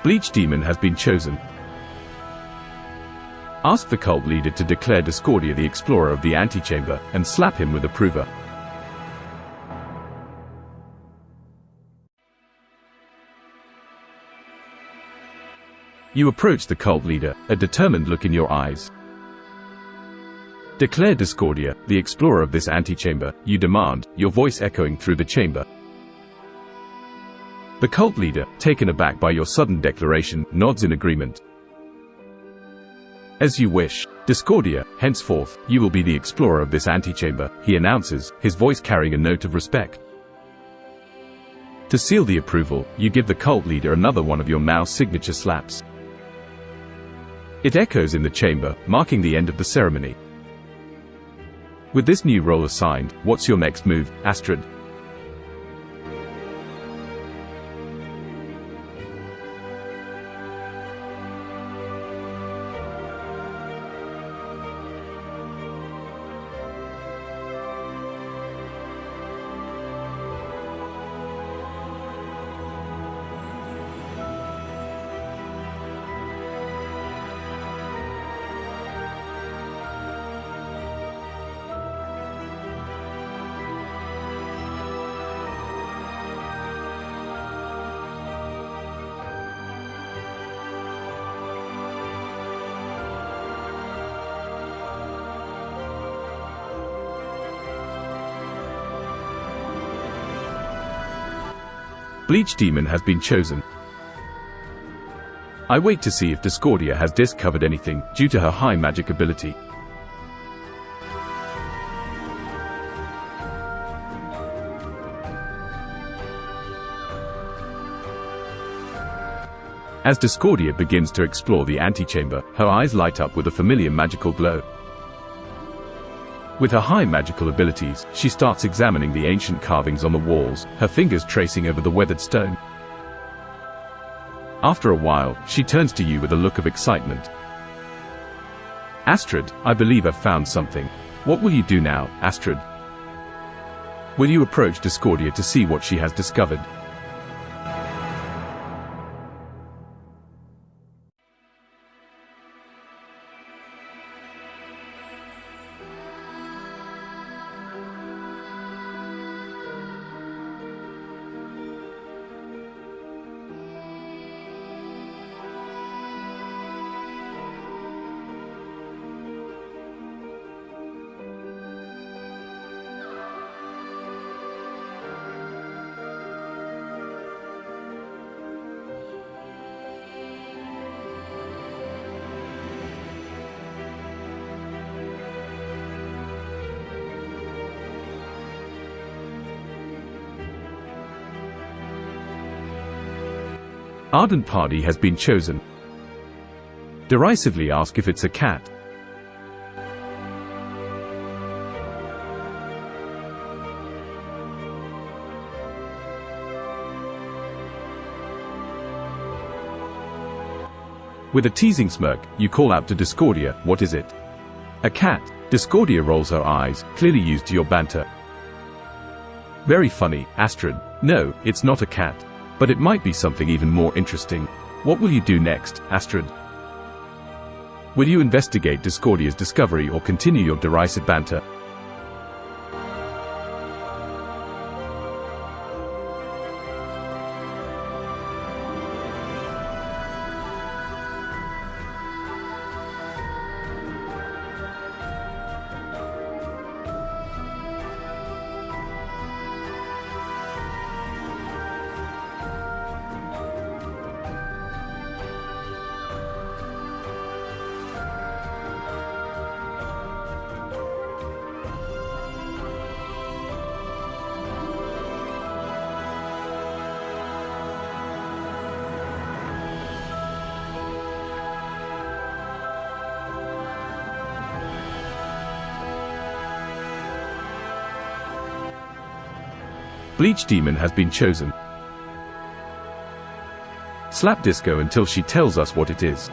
Bleach Demon has been chosen. Ask the cult leader to declare Discordia the explorer of the antechamber, and slap him with approver. You approach the cult leader, a determined look in your eyes. Declare Discordia, the explorer of this antechamber, you demand, your voice echoing through the chamber. The cult leader, taken aback by your sudden declaration, nods in agreement. As you wish, Discordia, henceforth, you will be the explorer of this antechamber, he announces, his voice carrying a note of respect. To seal the approval, you give the cult leader another one of your now signature slaps. It echoes in the chamber, marking the end of the ceremony. With this new role assigned, what's your next move, Astrid? Bleach Demon has been chosen. I wait to see if Discordia has discovered anything due to her high magic ability. As Discordia begins to explore the antechamber, her eyes light up with a familiar magical glow. With her high magical abilities, she starts examining the ancient carvings on the walls, her fingers tracing over the weathered stone. After a while, she turns to you with a look of excitement. Astrid, I believe I've found something. What will you do now, Astrid? Will you approach Discordia to see what she has discovered? Ardent Party has been chosen. Derisively ask if it's a cat. With a teasing smirk, you call out to Discordia, what is it? A cat. Discordia rolls her eyes, clearly used to your banter. Very funny, Astrid. No, it's not a cat. But it might be something even more interesting. What will you do next, Astrid? Will you investigate Discordia's discovery or continue your derisive banter? Bleach Demon has been chosen. Slap Disco until she tells us what it is.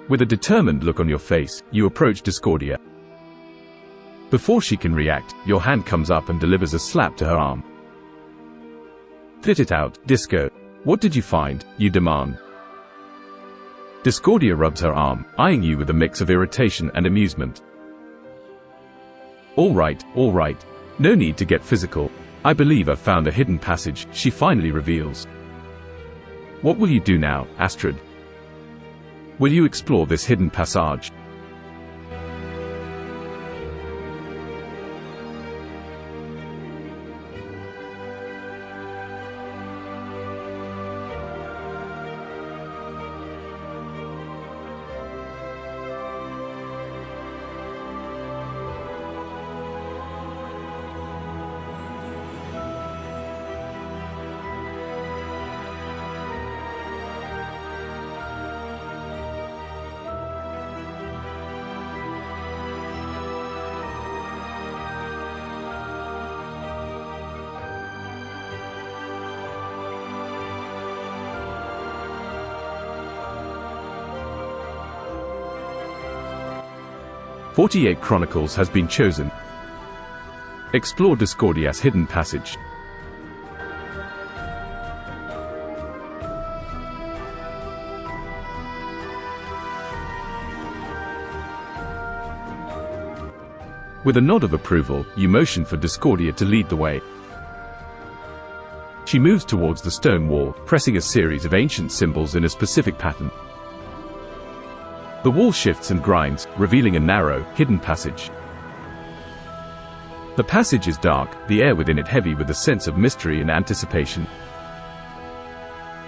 With a determined look on your face, you approach Discordia. Before she can react, your hand comes up and delivers a slap to her arm. Spit it out, Disco. What did you find? You demand. Discordia rubs her arm, eyeing you with a mix of irritation and amusement. All right. No need to get physical. I believe I've found a hidden passage, she finally reveals. What will you do now, Astrid? Will you explore this hidden passage? Chronicles has been chosen. Explore Discordia's hidden passage. With a nod of approval, you motion for Discordia to lead the way. She moves towards the stone wall, pressing a series of ancient symbols in a specific pattern. The wall shifts and grinds, revealing a narrow, hidden passage. The passage is dark, the air within it heavy with a sense of mystery and anticipation.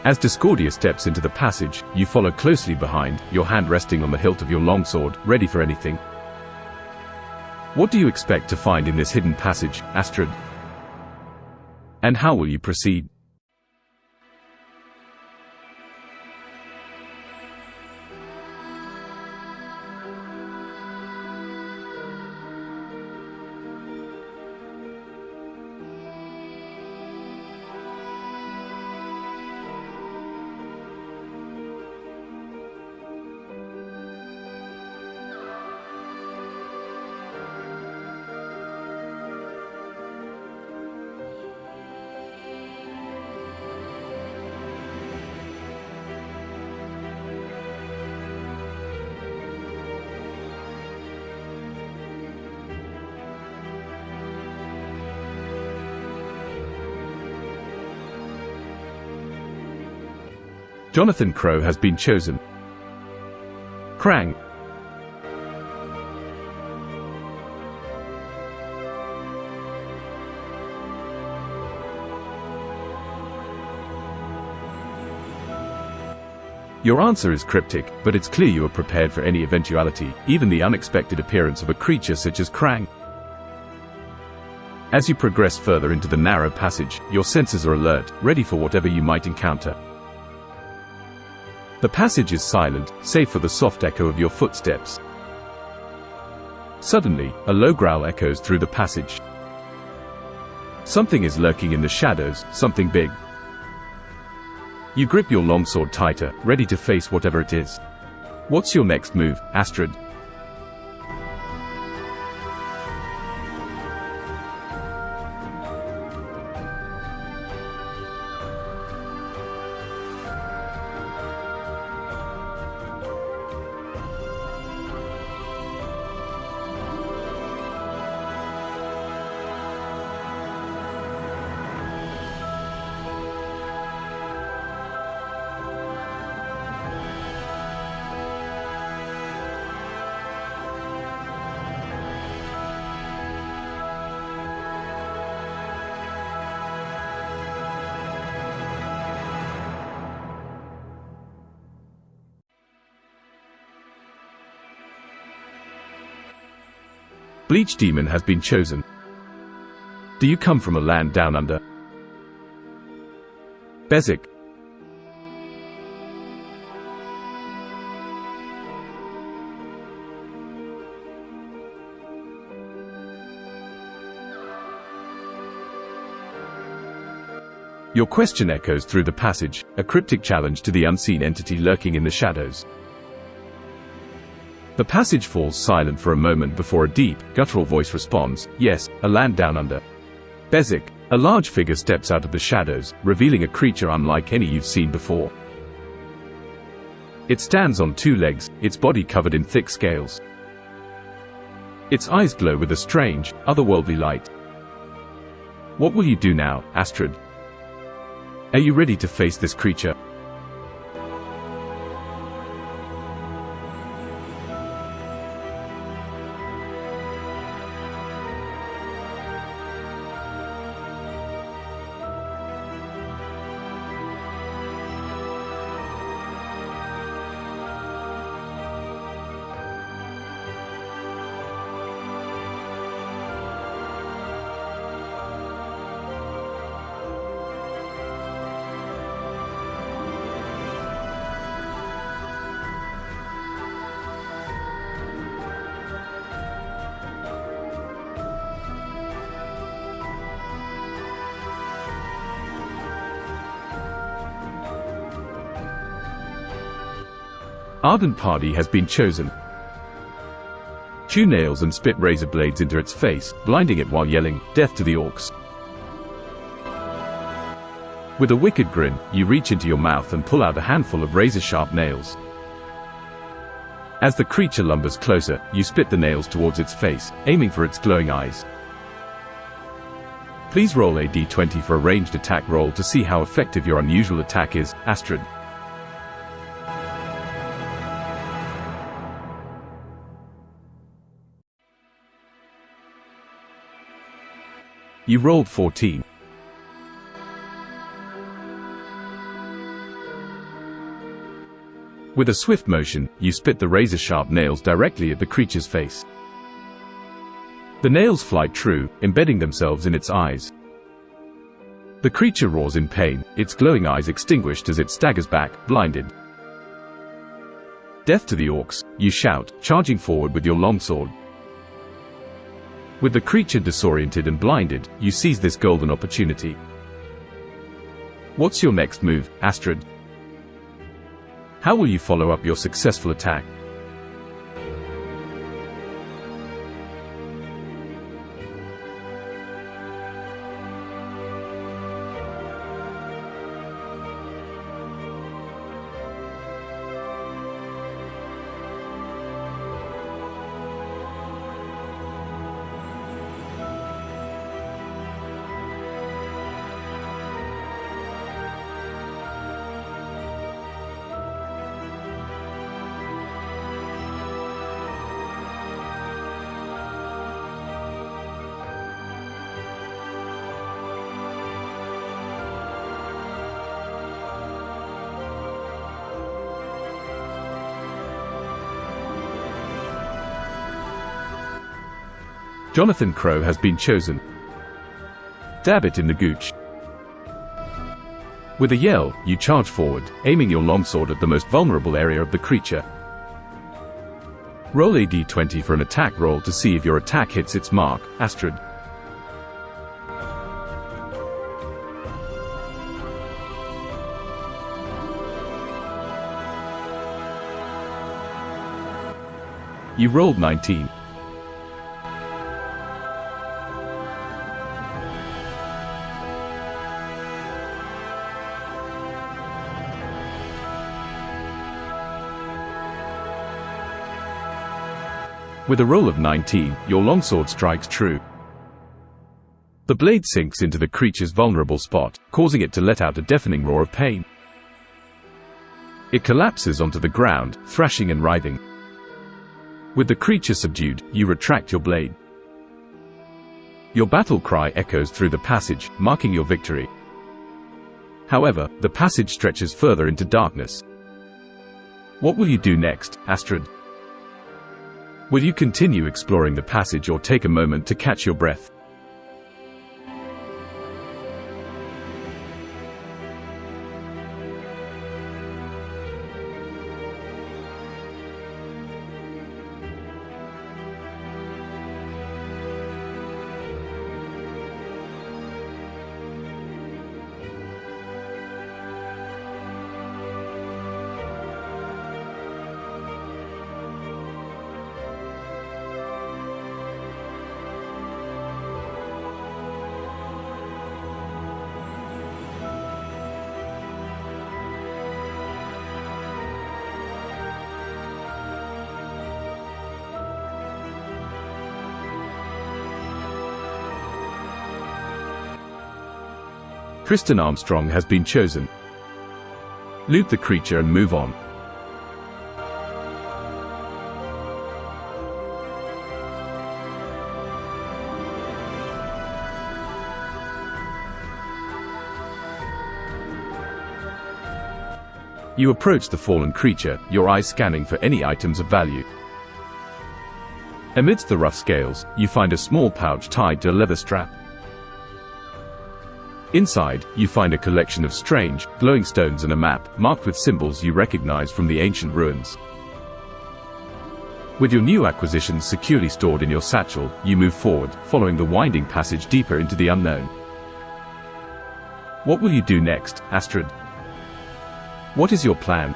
As Discordia steps into the passage, you follow closely behind, your hand resting on the hilt of your longsword, ready for anything. What do you expect to find in this hidden passage, Astrid? And how will you proceed? Jonathan Crow has been chosen. Krang. Your answer is cryptic, but it's clear you are prepared for any eventuality, even the unexpected appearance of a creature such as Krang. As you progress further into the narrow passage, your senses are alert, ready for whatever you might encounter. The passage is silent, save for the soft echo of your footsteps. Suddenly, a low growl echoes through the passage. Something is lurking in the shadows, something big. You grip your longsword tighter, ready to face whatever it is. What's your next move, Astrid? Bleach Demon has been chosen. Do you come from a land down under? Bezic. Your question echoes through the passage, a cryptic challenge to the unseen entity lurking in the shadows. The passage falls silent for a moment before a deep, guttural voice responds, "Yes, a land down under." Bezic. A large figure steps out of the shadows, revealing a creature unlike any you've seen before. It stands on two legs, its body covered in thick scales. Its eyes glow with a strange, otherworldly light. What will you do now, Astrid? Are you ready to face this creature? Ardent Party has been chosen. Chew nails and spit razor blades into its face, blinding it while yelling, "Death to the orcs." With a wicked grin, you reach into your mouth and pull out a handful of razor-sharp nails. As the creature lumbers closer, you spit the nails towards its face, aiming for its glowing eyes. Please roll a d20 for a ranged attack roll to see how effective your unusual attack is, Astrid. You rolled 14. With a swift motion, you spit the razor-sharp nails directly at the creature's face. The nails fly true, embedding themselves in its eyes. The creature roars in pain, its glowing eyes extinguished as it staggers back, blinded. Death to the orcs, you shout, charging forward with your longsword. With the creature disoriented and blinded, you seize this golden opportunity. What's your next move, Astrid? How will you follow up your successful attack? Jonathan Crow has been chosen. Dab it in the gooch. With a yell, you charge forward, aiming your longsword at the most vulnerable area of the creature. Roll a d20 for an attack roll to see if your attack hits its mark, Astrid. You rolled 19. With a roll of 19, your longsword strikes true. The blade sinks into the creature's vulnerable spot, causing it to let out a deafening roar of pain. It collapses onto the ground, thrashing and writhing. With the creature subdued, you retract your blade. Your battle cry echoes through the passage, marking your victory. However, the passage stretches further into darkness. What will you do next, Astrid? Will you continue exploring the passage or take a moment to catch your breath? Kristen Armstrong has been chosen. Loot the creature and move on. You approach the fallen creature, your eyes scanning for any items of value. Amidst the rough scales, you find a small pouch tied to a leather strap. Inside, you find a collection of strange, glowing stones and a map, marked with symbols you recognize from the ancient ruins. With your new acquisitions securely stored in your satchel, you move forward, following the winding passage deeper into the unknown. What will you do next, Astrid? What is your plan?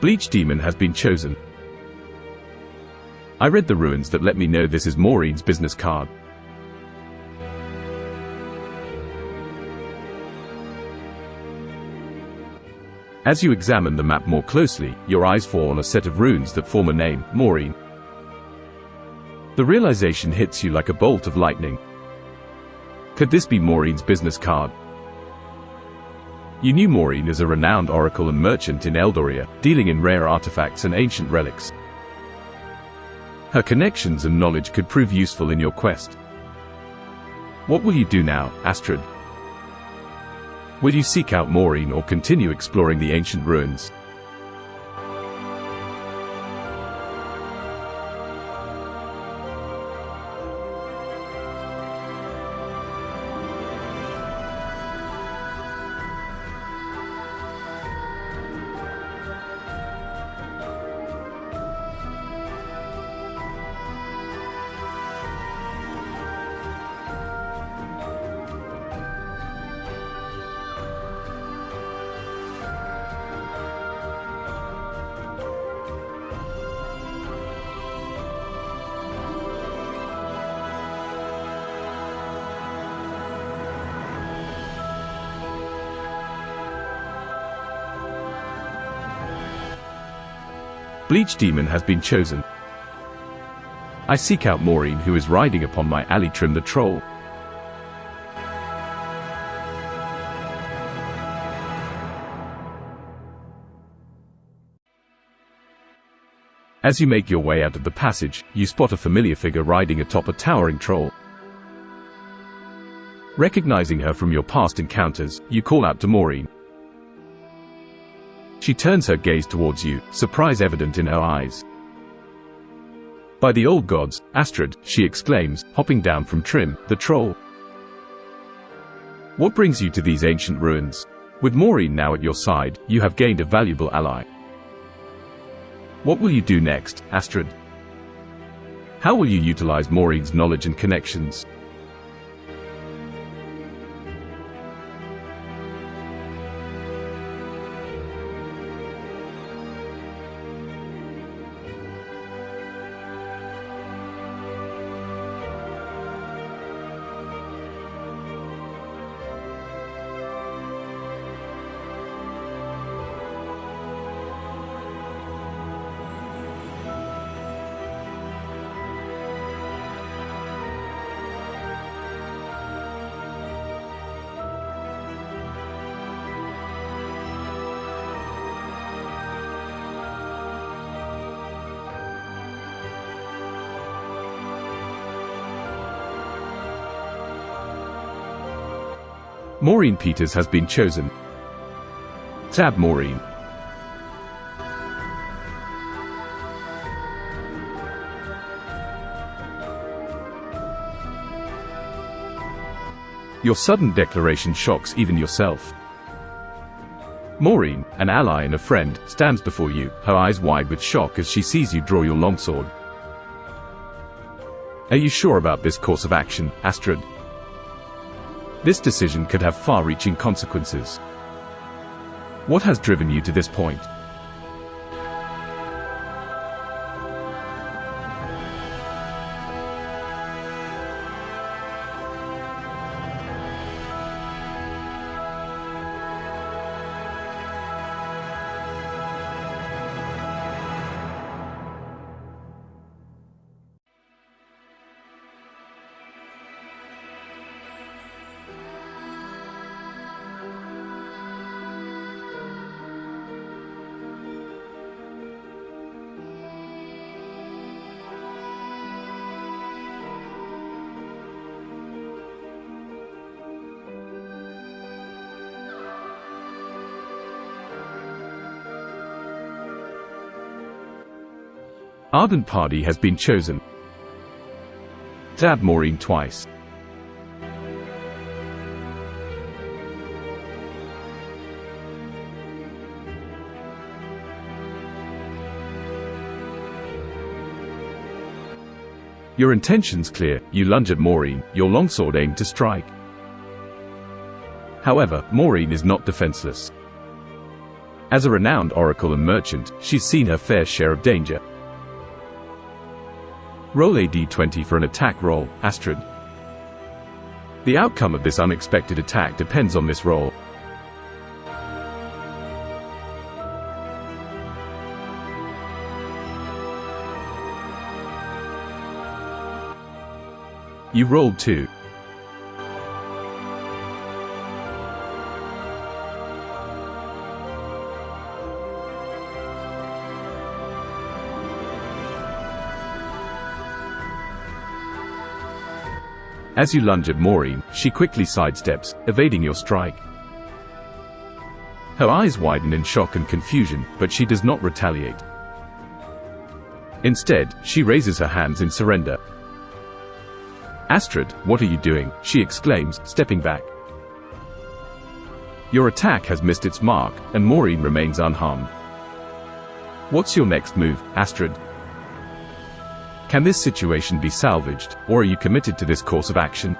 Bleach Demon has been chosen. I read the runes that let me know this is Maureen's business card. As you examine the map more closely, your eyes fall on a set of runes that form a name, Maureen. The realization hits you like a bolt of lightning. Could this be Maureen's business card? You knew Maureen as a renowned oracle and merchant in Eldoria, dealing in rare artifacts and ancient relics. Her connections and knowledge could prove useful in your quest. What will you do now, Astrid? Will you seek out Maureen or continue exploring the ancient ruins? Bleach Demon has been chosen. I seek out Maureen, who is riding upon my Alitrim the troll. As you make your way out of the passage, you spot a familiar figure riding atop a towering troll. Recognizing her from your past encounters, you call out to Maureen. She turns her gaze towards you, surprise evident in her eyes. By the old gods, Astrid, she exclaims, hopping down from Trim, the troll. What brings you to these ancient ruins? With Maureen now at your side, you have gained a valuable ally. What will you do next, Astrid? How will you utilize Maureen's knowledge and connections? Maureen Peters has been chosen. Tab Maureen. Your sudden declaration shocks even yourself. Maureen, an ally and a friend, stands before you, her eyes wide with shock as she sees you draw your longsword. Are you sure about this course of action, Astrid? This decision could have far-reaching consequences. What has driven you to this point? Ardent Party has been chosen. Tab Maureen twice. Your intentions clear, you lunge at Maureen, your longsword aimed to strike. However, Maureen is not defenseless. As a renowned oracle and merchant, she's seen her fair share of danger. Roll a d20 for an attack roll, Astrid. The outcome of this unexpected attack depends on this roll. You rolled 2. As you lunge at Maureen, she quickly sidesteps, evading your strike. Her eyes widen in shock and confusion, but she does not retaliate. Instead, she raises her hands in surrender. "Astrid, what are you doing?" she exclaims, stepping back. Your attack has missed its mark, and Maureen remains unharmed. What's your next move, Astrid? Can this situation be salvaged, or are you committed to this course of action?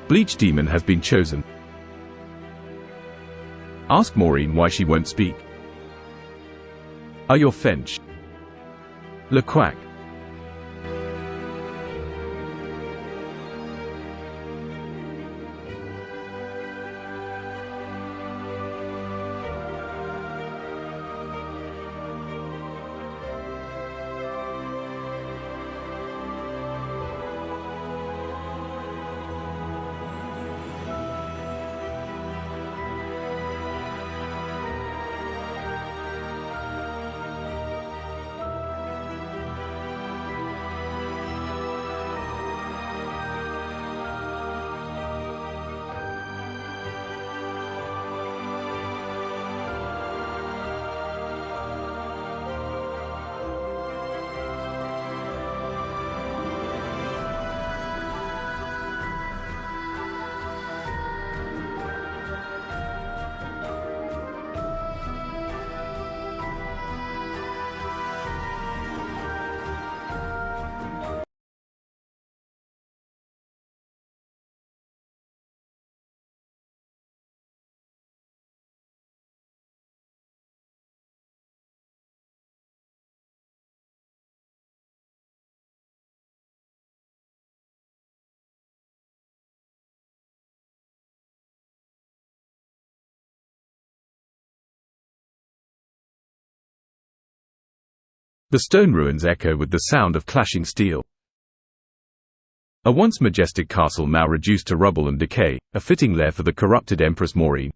Bleach Demon has been chosen. Ask Maureen why she won't speak. Are your Fench? Le Quack. The stone ruins echo with the sound of clashing steel. A once majestic castle now reduced to rubble and decay, a fitting lair for the corrupted Empress Maureen.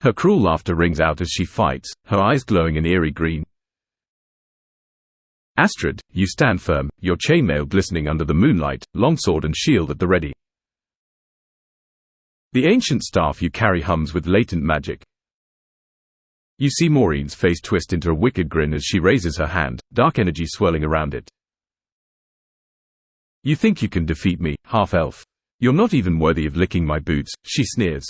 Her cruel laughter rings out as she fights, her eyes glowing an eerie green. Astrid, you stand firm, your chainmail glistening under the moonlight, longsword and shield at the ready. The ancient staff you carry hums with latent magic. You see Maureen's face twist into a wicked grin as she raises her hand, dark energy swirling around it. You think you can defeat me, half-elf? You're not even worthy of licking my boots, she sneers.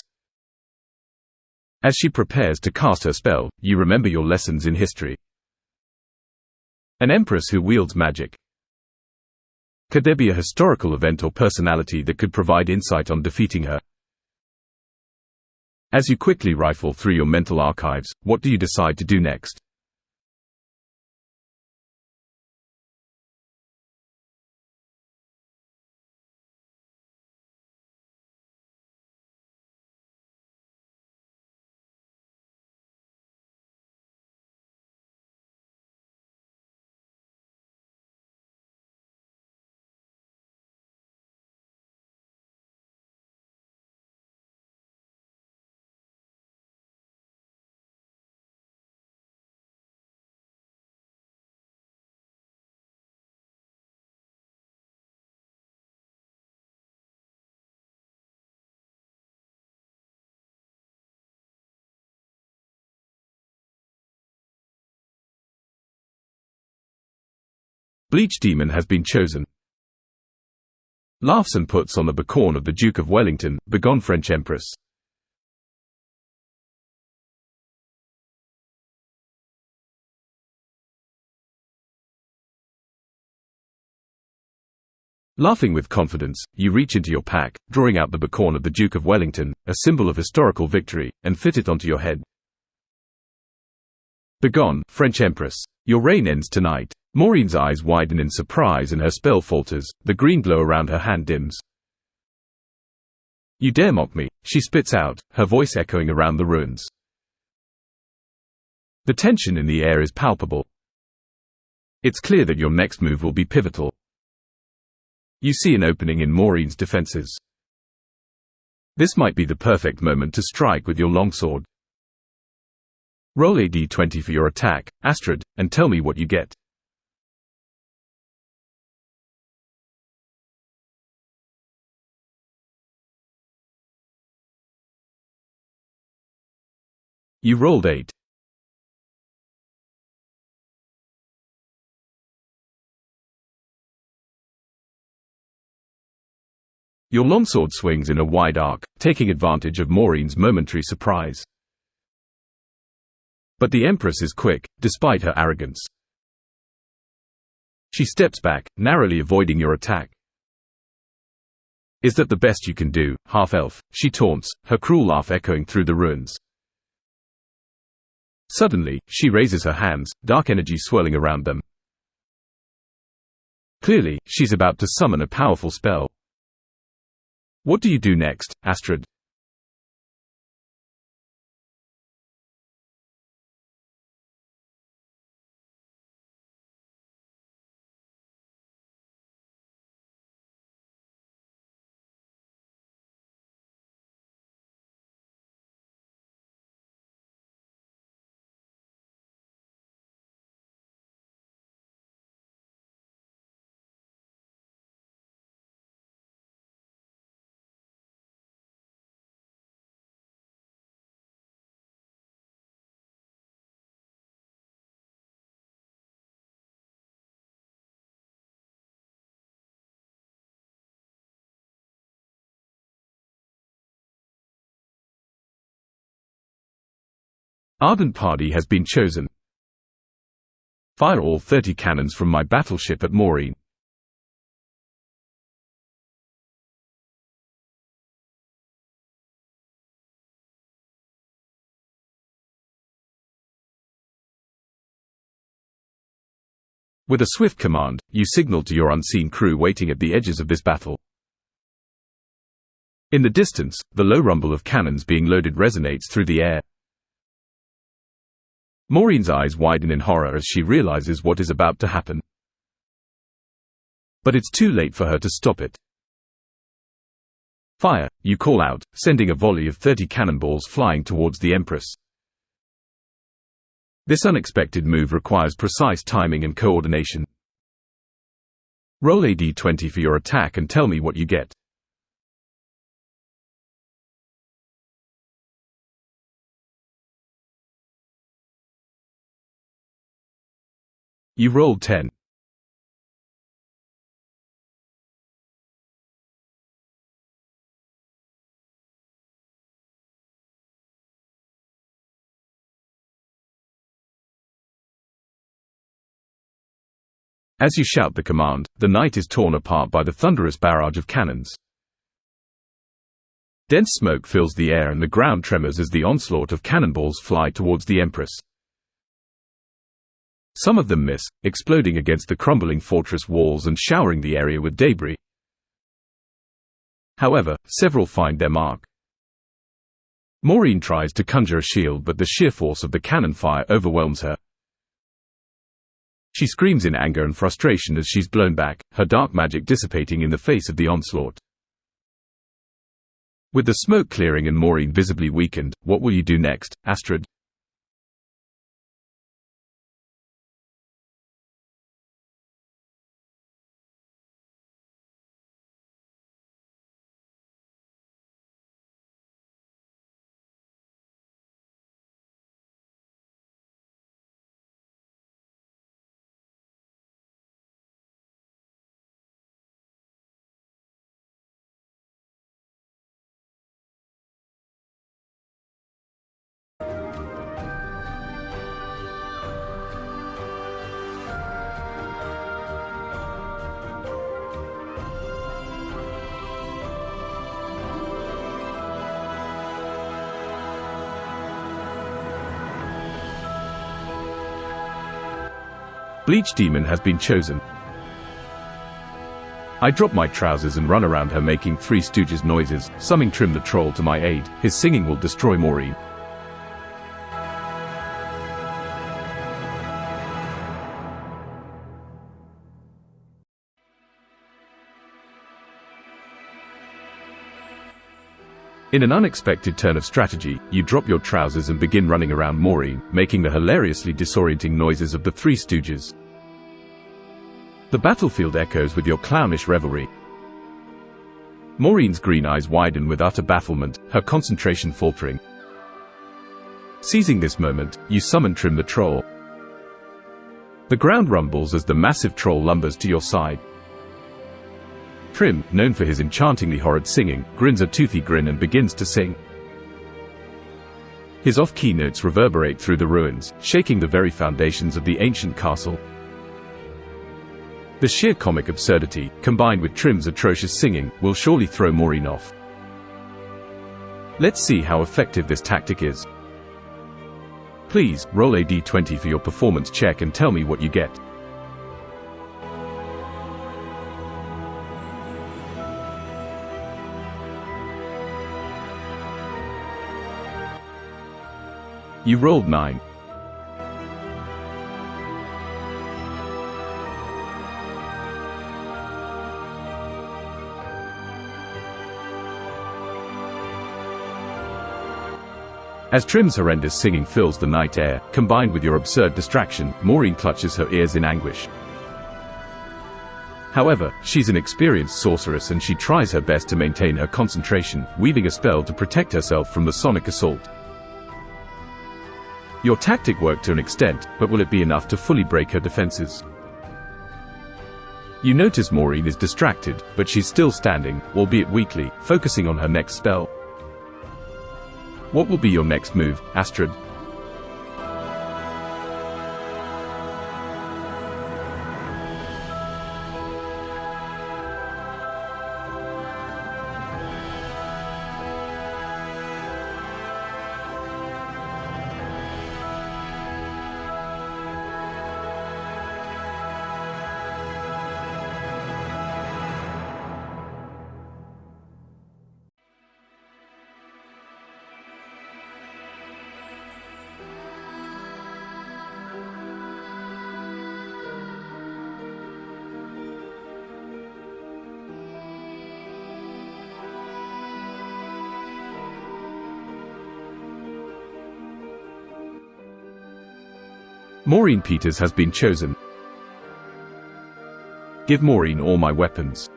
As she prepares to cast her spell, you remember your lessons in history. An empress who wields magic. Could there be a historical event or personality that could provide insight on defeating her? As you quickly rifle through your mental archives, what do you decide to do next? Bleach Demon has been chosen. Laughs and puts on the becorn of the Duke of Wellington, begone French Empress. Laughing with confidence, you reach into your pack, drawing out the becorn of the Duke of Wellington, a symbol of historical victory, and fit it onto your head. Begone, French Empress. Your reign ends tonight. Maureen's eyes widen in surprise and her spell falters, the green glow around her hand dims. You dare mock me, she spits out, her voice echoing around the ruins. The tension in the air is palpable. It's clear that your next move will be pivotal. You see an opening in Maureen's defenses. This might be the perfect moment to strike with your longsword. Roll a d20 for your attack, Astrid, and tell me what you get. You rolled 8. Your longsword swings in a wide arc, taking advantage of Maureen's momentary surprise. But the Empress is quick, despite her arrogance. She steps back, narrowly avoiding your attack. Is that the best you can do, half-elf? She taunts, her cruel laugh echoing through the ruins. Suddenly, she raises her hands, dark energy swirling around them. Clearly, she's about to summon a powerful spell. What do you do next, Astrid? Ardent Party has been chosen. Fire all 30 cannons from my battleship at Maureen. With a swift command, you signal to your unseen crew waiting at the edges of this battle. In the distance, the low rumble of cannons being loaded resonates through the air. Maureen's eyes widen in horror as she realizes what is about to happen. But it's too late for her to stop it. Fire, you call out, sending a volley of 30 cannonballs flying towards the Empress. This unexpected move requires precise timing and coordination. Roll a d20 for your attack and tell me what you get. You rolled 10. As you shout the command, the night is torn apart by the thunderous barrage of cannons. Dense smoke fills the air and the ground tremors as the onslaught of cannonballs fly towards the Empress. Some of them miss, exploding against the crumbling fortress walls and showering the area with debris. However, several find their mark. Maureen tries to conjure a shield, but the sheer force of the cannon fire overwhelms her. She screams in anger and frustration as she's blown back, her dark magic dissipating in the face of the onslaught. With the smoke clearing and Maureen visibly weakened, what will you do next, Astrid? Bleach Demon has been chosen. I drop my trousers and run around her making Three Stooges noises, summoning Trim the Troll to my aid. His singing will destroy Maureen. In an unexpected turn of strategy, you drop your trousers and begin running around Maureen, making the hilariously disorienting noises of the Three Stooges. The battlefield echoes with your clownish revelry. Maureen's green eyes widen with utter bafflement, her concentration faltering. Seizing this moment, you summon Trim the Troll. The ground rumbles as the massive troll lumbers to your side. Trim, known for his enchantingly horrid singing, grins a toothy grin and begins to sing. His off-key notes reverberate through the ruins, shaking the very foundations of the ancient castle. The sheer comic absurdity, combined with Trim's atrocious singing, will surely throw Maureen off. Let's see how effective this tactic is. Please, roll a d20 for your performance check and tell me what you get. You rolled 9. As Trim's horrendous singing fills the night air, combined with your absurd distraction, Maureen clutches her ears in anguish. However, she's an experienced sorceress and she tries her best to maintain her concentration, weaving a spell to protect herself from the sonic assault. Your tactic worked to an extent, but will it be enough to fully break her defenses? You notice Maureen is distracted, but she's still standing, albeit weakly, focusing on her next spell. What will be your next move, Astrid? Maureen Peters has been chosen. Give Maureen all my weapons.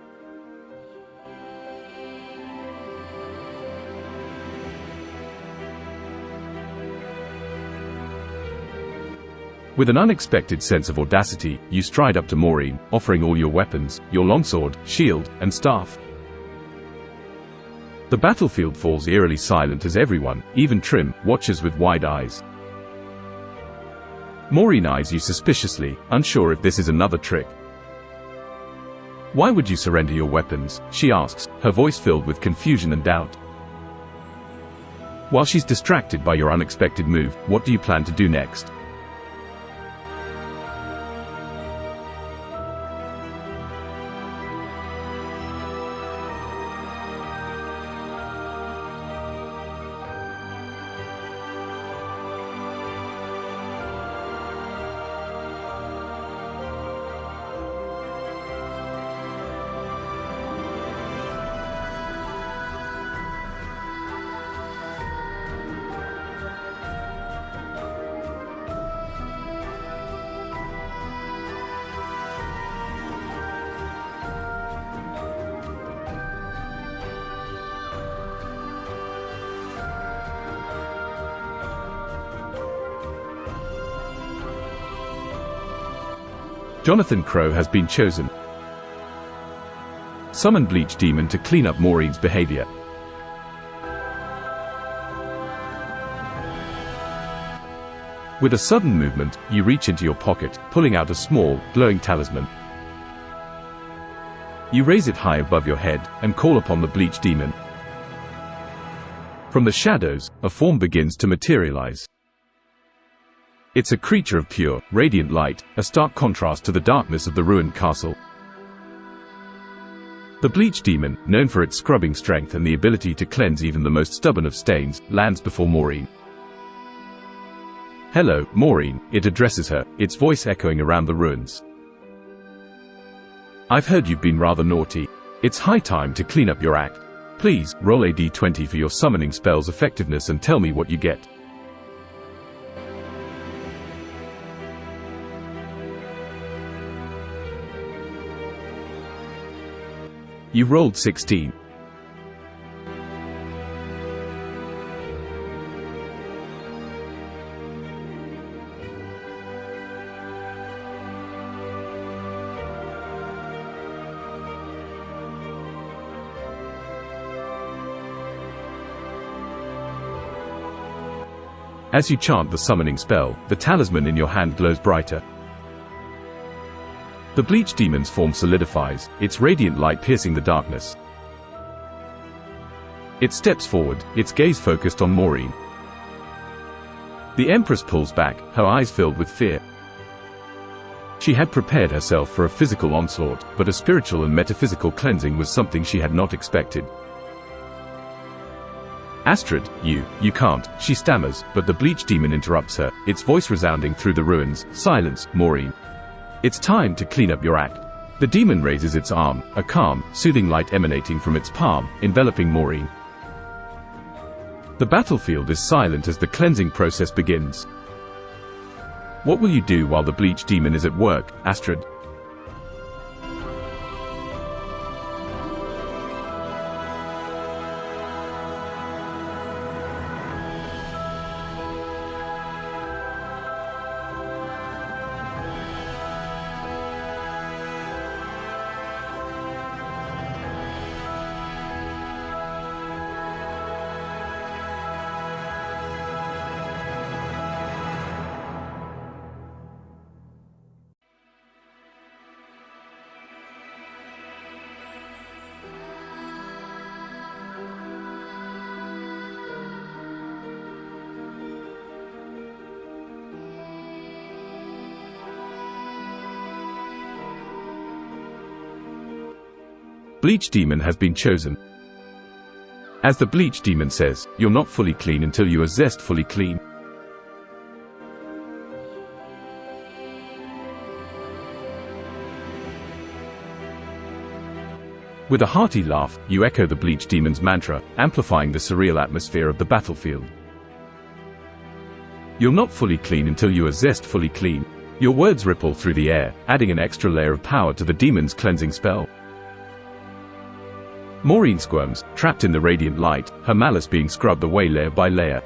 With an unexpected sense of audacity, you stride up to Maureen, offering all your weapons, your longsword, shield, and staff. The battlefield falls eerily silent as everyone, even Trim, watches with wide eyes. Maureen eyes you suspiciously, unsure if this is another trick. Why would you surrender your weapons? She asks, her voice filled with confusion and doubt. While she's distracted by your unexpected move, what do you plan to do next? Jonathan Crow has been chosen. Summon Bleach Demon to clean up Maureen's behavior. With a sudden movement, you reach into your pocket, pulling out a small, glowing talisman. You raise it high above your head, and call upon the Bleach Demon. From the shadows, a form begins to materialize. It's a creature of pure, radiant light, a stark contrast to the darkness of the ruined castle. The Bleach Demon, known for its scrubbing strength and the ability to cleanse even the most stubborn of stains, lands before Maureen. "Hello, Maureen," it addresses her, its voice echoing around the ruins. "I've heard you've been rather naughty. It's high time to clean up your act. Please, roll a d20 for your summoning spell's effectiveness and tell me what you get." You rolled 16. As you chant the summoning spell, the talisman in your hand glows brighter. The Bleach Demon's form solidifies, its radiant light piercing the darkness. It steps forward, its gaze focused on Maureen. The Empress pulls back, her eyes filled with fear. She had prepared herself for a physical onslaught, but a spiritual and metaphysical cleansing was something she had not expected. "Astrid, you can't," she stammers, but the Bleach Demon interrupts her, its voice resounding through the ruins. "Silence, Maureen. It's time to clean up your act." The demon raises its arm, a calm, soothing light emanating from its palm, enveloping Maureen. The battlefield is silent as the cleansing process begins. What will you do while the Bleach Demon is at work, Astrid? Bleach Demon has been chosen. As the Bleach Demon says, you're not fully clean until you are zest fully clean. With a hearty laugh, you echo the Bleach Demon's mantra, amplifying the surreal atmosphere of the battlefield. You're not fully clean until you are zest fully clean. Your words ripple through the air, adding an extra layer of power to the demon's cleansing spell. Maureen squirms, trapped in the radiant light, her malice being scrubbed away layer by layer.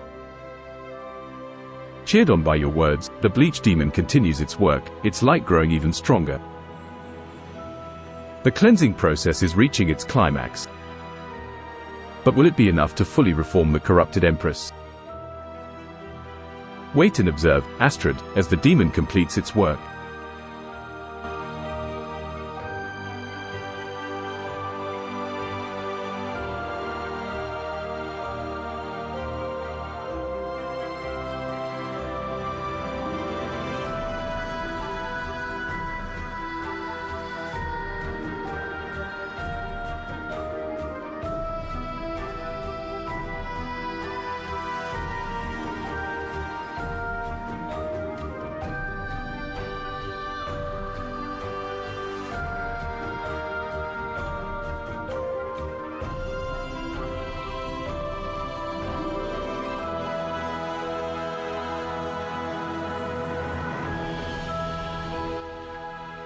Cheered on by your words, the Bleach Demon continues its work, its light growing even stronger. The cleansing process is reaching its climax. But will it be enough to fully reform the corrupted Empress? Wait and observe, Astrid, as the demon completes its work.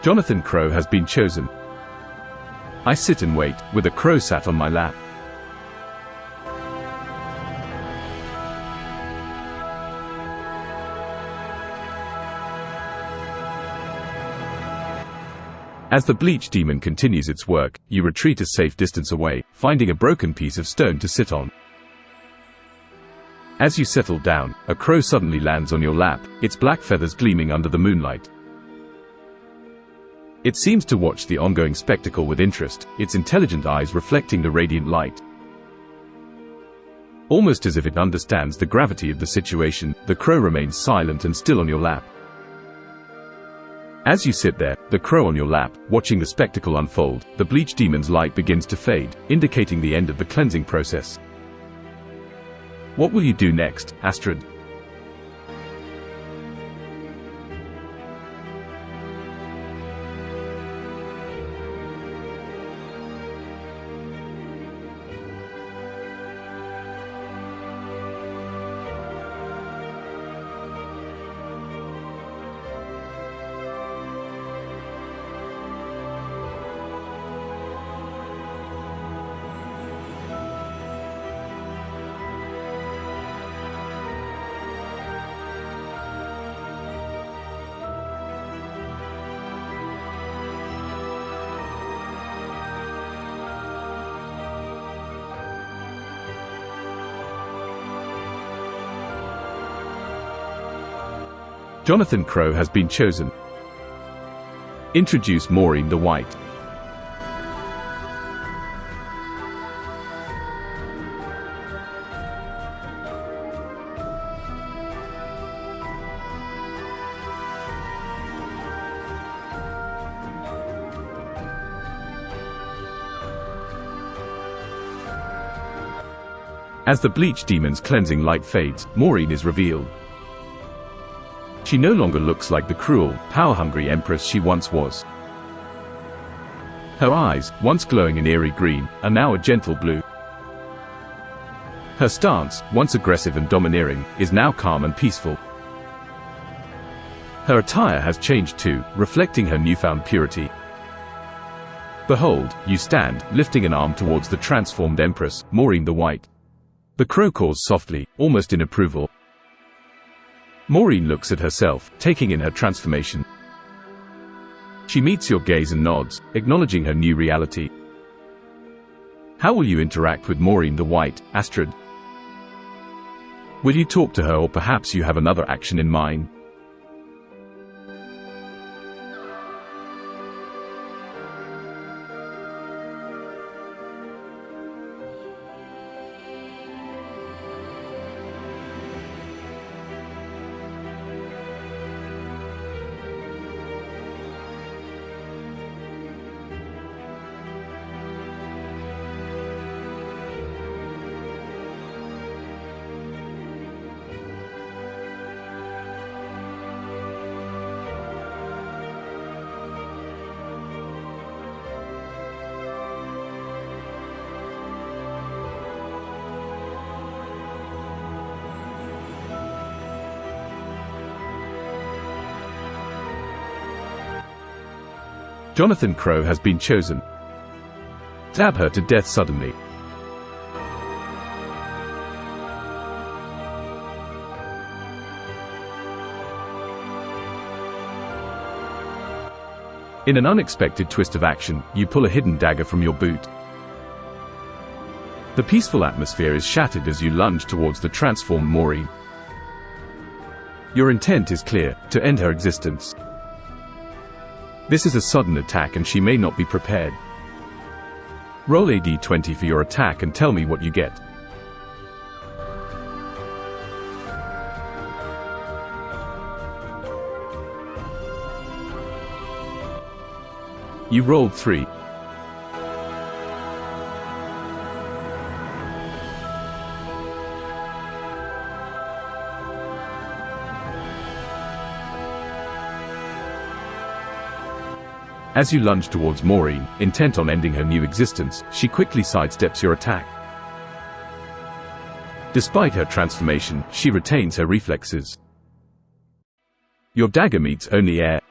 Jonathan Crow has been chosen. I sit and wait, with a crow sat on my lap. As the Bleach Demon continues its work, you retreat a safe distance away, finding a broken piece of stone to sit on. As you settle down, a crow suddenly lands on your lap, its black feathers gleaming under the moonlight. It seems to watch the ongoing spectacle with interest, its intelligent eyes reflecting the radiant light. Almost as if it understands the gravity of the situation, the crow remains silent and still on your lap. As you sit there, the crow on your lap, watching the spectacle unfold, the bleach demon's light begins to fade, indicating the end of the cleansing process. What will you do next, Astrid? Jonathan Crow has been chosen. Introduce Maureen the White. As the bleach demon's cleansing light fades, Maureen is revealed. She no longer looks like the cruel, power-hungry empress she once was. Her eyes, once glowing an eerie green, are now a gentle blue. Her stance, once aggressive and domineering, is now calm and peaceful. Her attire has changed too, reflecting her newfound purity. Behold, you stand, lifting an arm towards the transformed empress, Maureen the White. The crow caws softly, almost in approval. Maureen looks at herself, taking in her transformation. She meets your gaze and nods, acknowledging her new reality. How will you interact with Maureen the White, Astrid? Will you talk to her, or perhaps you have another action in mind? Jonathan Crow has been chosen. Stab her to death suddenly. In an unexpected twist of action, you pull a hidden dagger from your boot. The peaceful atmosphere is shattered as you lunge towards the transformed Maureen. Your intent is clear, to end her existence. This is a sudden attack and she may not be prepared. Roll a d20 for your attack and tell me what you get. You rolled 3. As you lunge towards Maureen, intent on ending her new existence, she quickly sidesteps your attack. Despite her transformation, she retains her reflexes. Your dagger meets only air.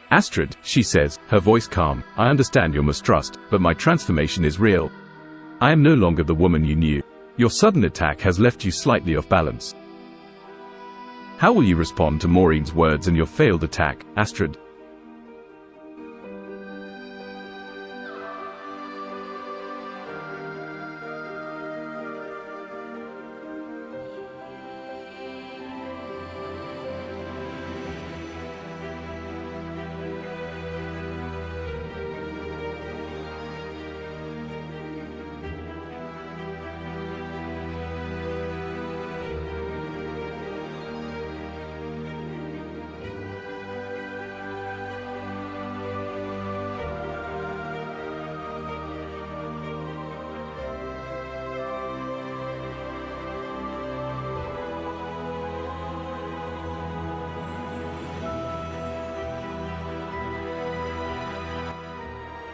Astrid, she says, her voice calm, I understand your mistrust, but my transformation is real. I am no longer the woman you knew. Your sudden attack has left you slightly off balance. How will you respond to Maureen's words and your failed attack, Astrid?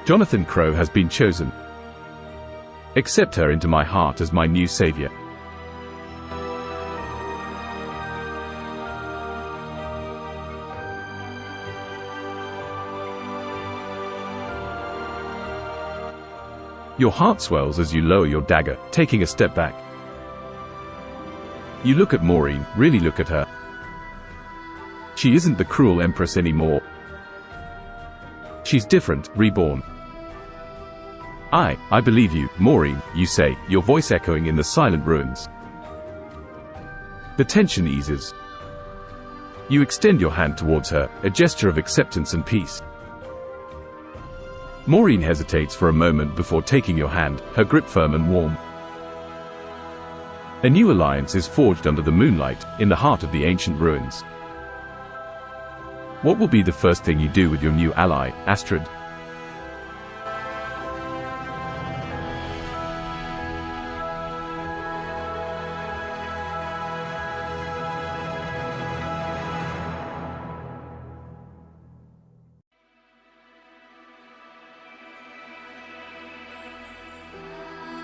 Jonathan Crow has been chosen. Accept her into my heart as my new savior. Your heart swells as you lower your dagger, taking a step back. You look at Maureen, really look at her. She isn't the cruel empress anymore. She's different, reborn. I believe you, Maureen, you say, your voice echoing in the silent ruins. The tension eases. You extend your hand towards her, a gesture of acceptance and peace. Maureen hesitates for a moment before taking your hand, her grip firm and warm. A new alliance is forged under the moonlight, in the heart of the ancient ruins. What will be the first thing you do with your new ally, Astrid?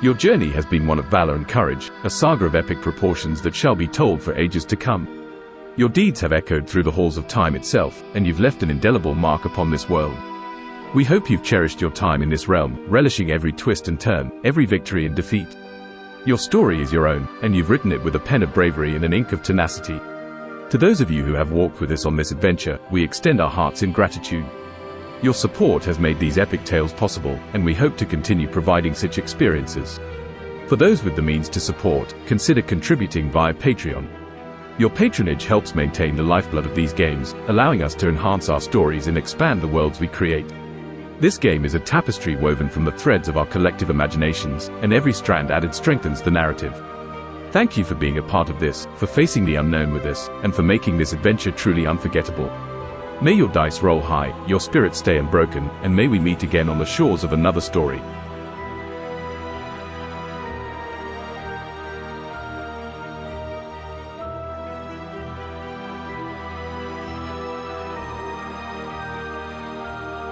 Your journey has been one of valor and courage, a saga of epic proportions that shall be told for ages to come. Your deeds have echoed through the halls of time itself, and you've left an indelible mark upon this world. We hope you've cherished your time in this realm, relishing every twist and turn, every victory and defeat. Your story is your own, and you've written it with a pen of bravery and an ink of tenacity. To those of you who have walked with us on this adventure, we extend our hearts in gratitude. Your support has made these epic tales possible, and we hope to continue providing such experiences. For those with the means to support, consider contributing via Patreon. Your patronage helps maintain the lifeblood of these games, allowing us to enhance our stories and expand the worlds we create. This game is a tapestry woven from the threads of our collective imaginations, and every strand added strengthens the narrative. Thank you for being a part of this, for facing the unknown with us, and for making this adventure truly unforgettable. May your dice roll high, your spirit stay unbroken, and may we meet again on the shores of another story.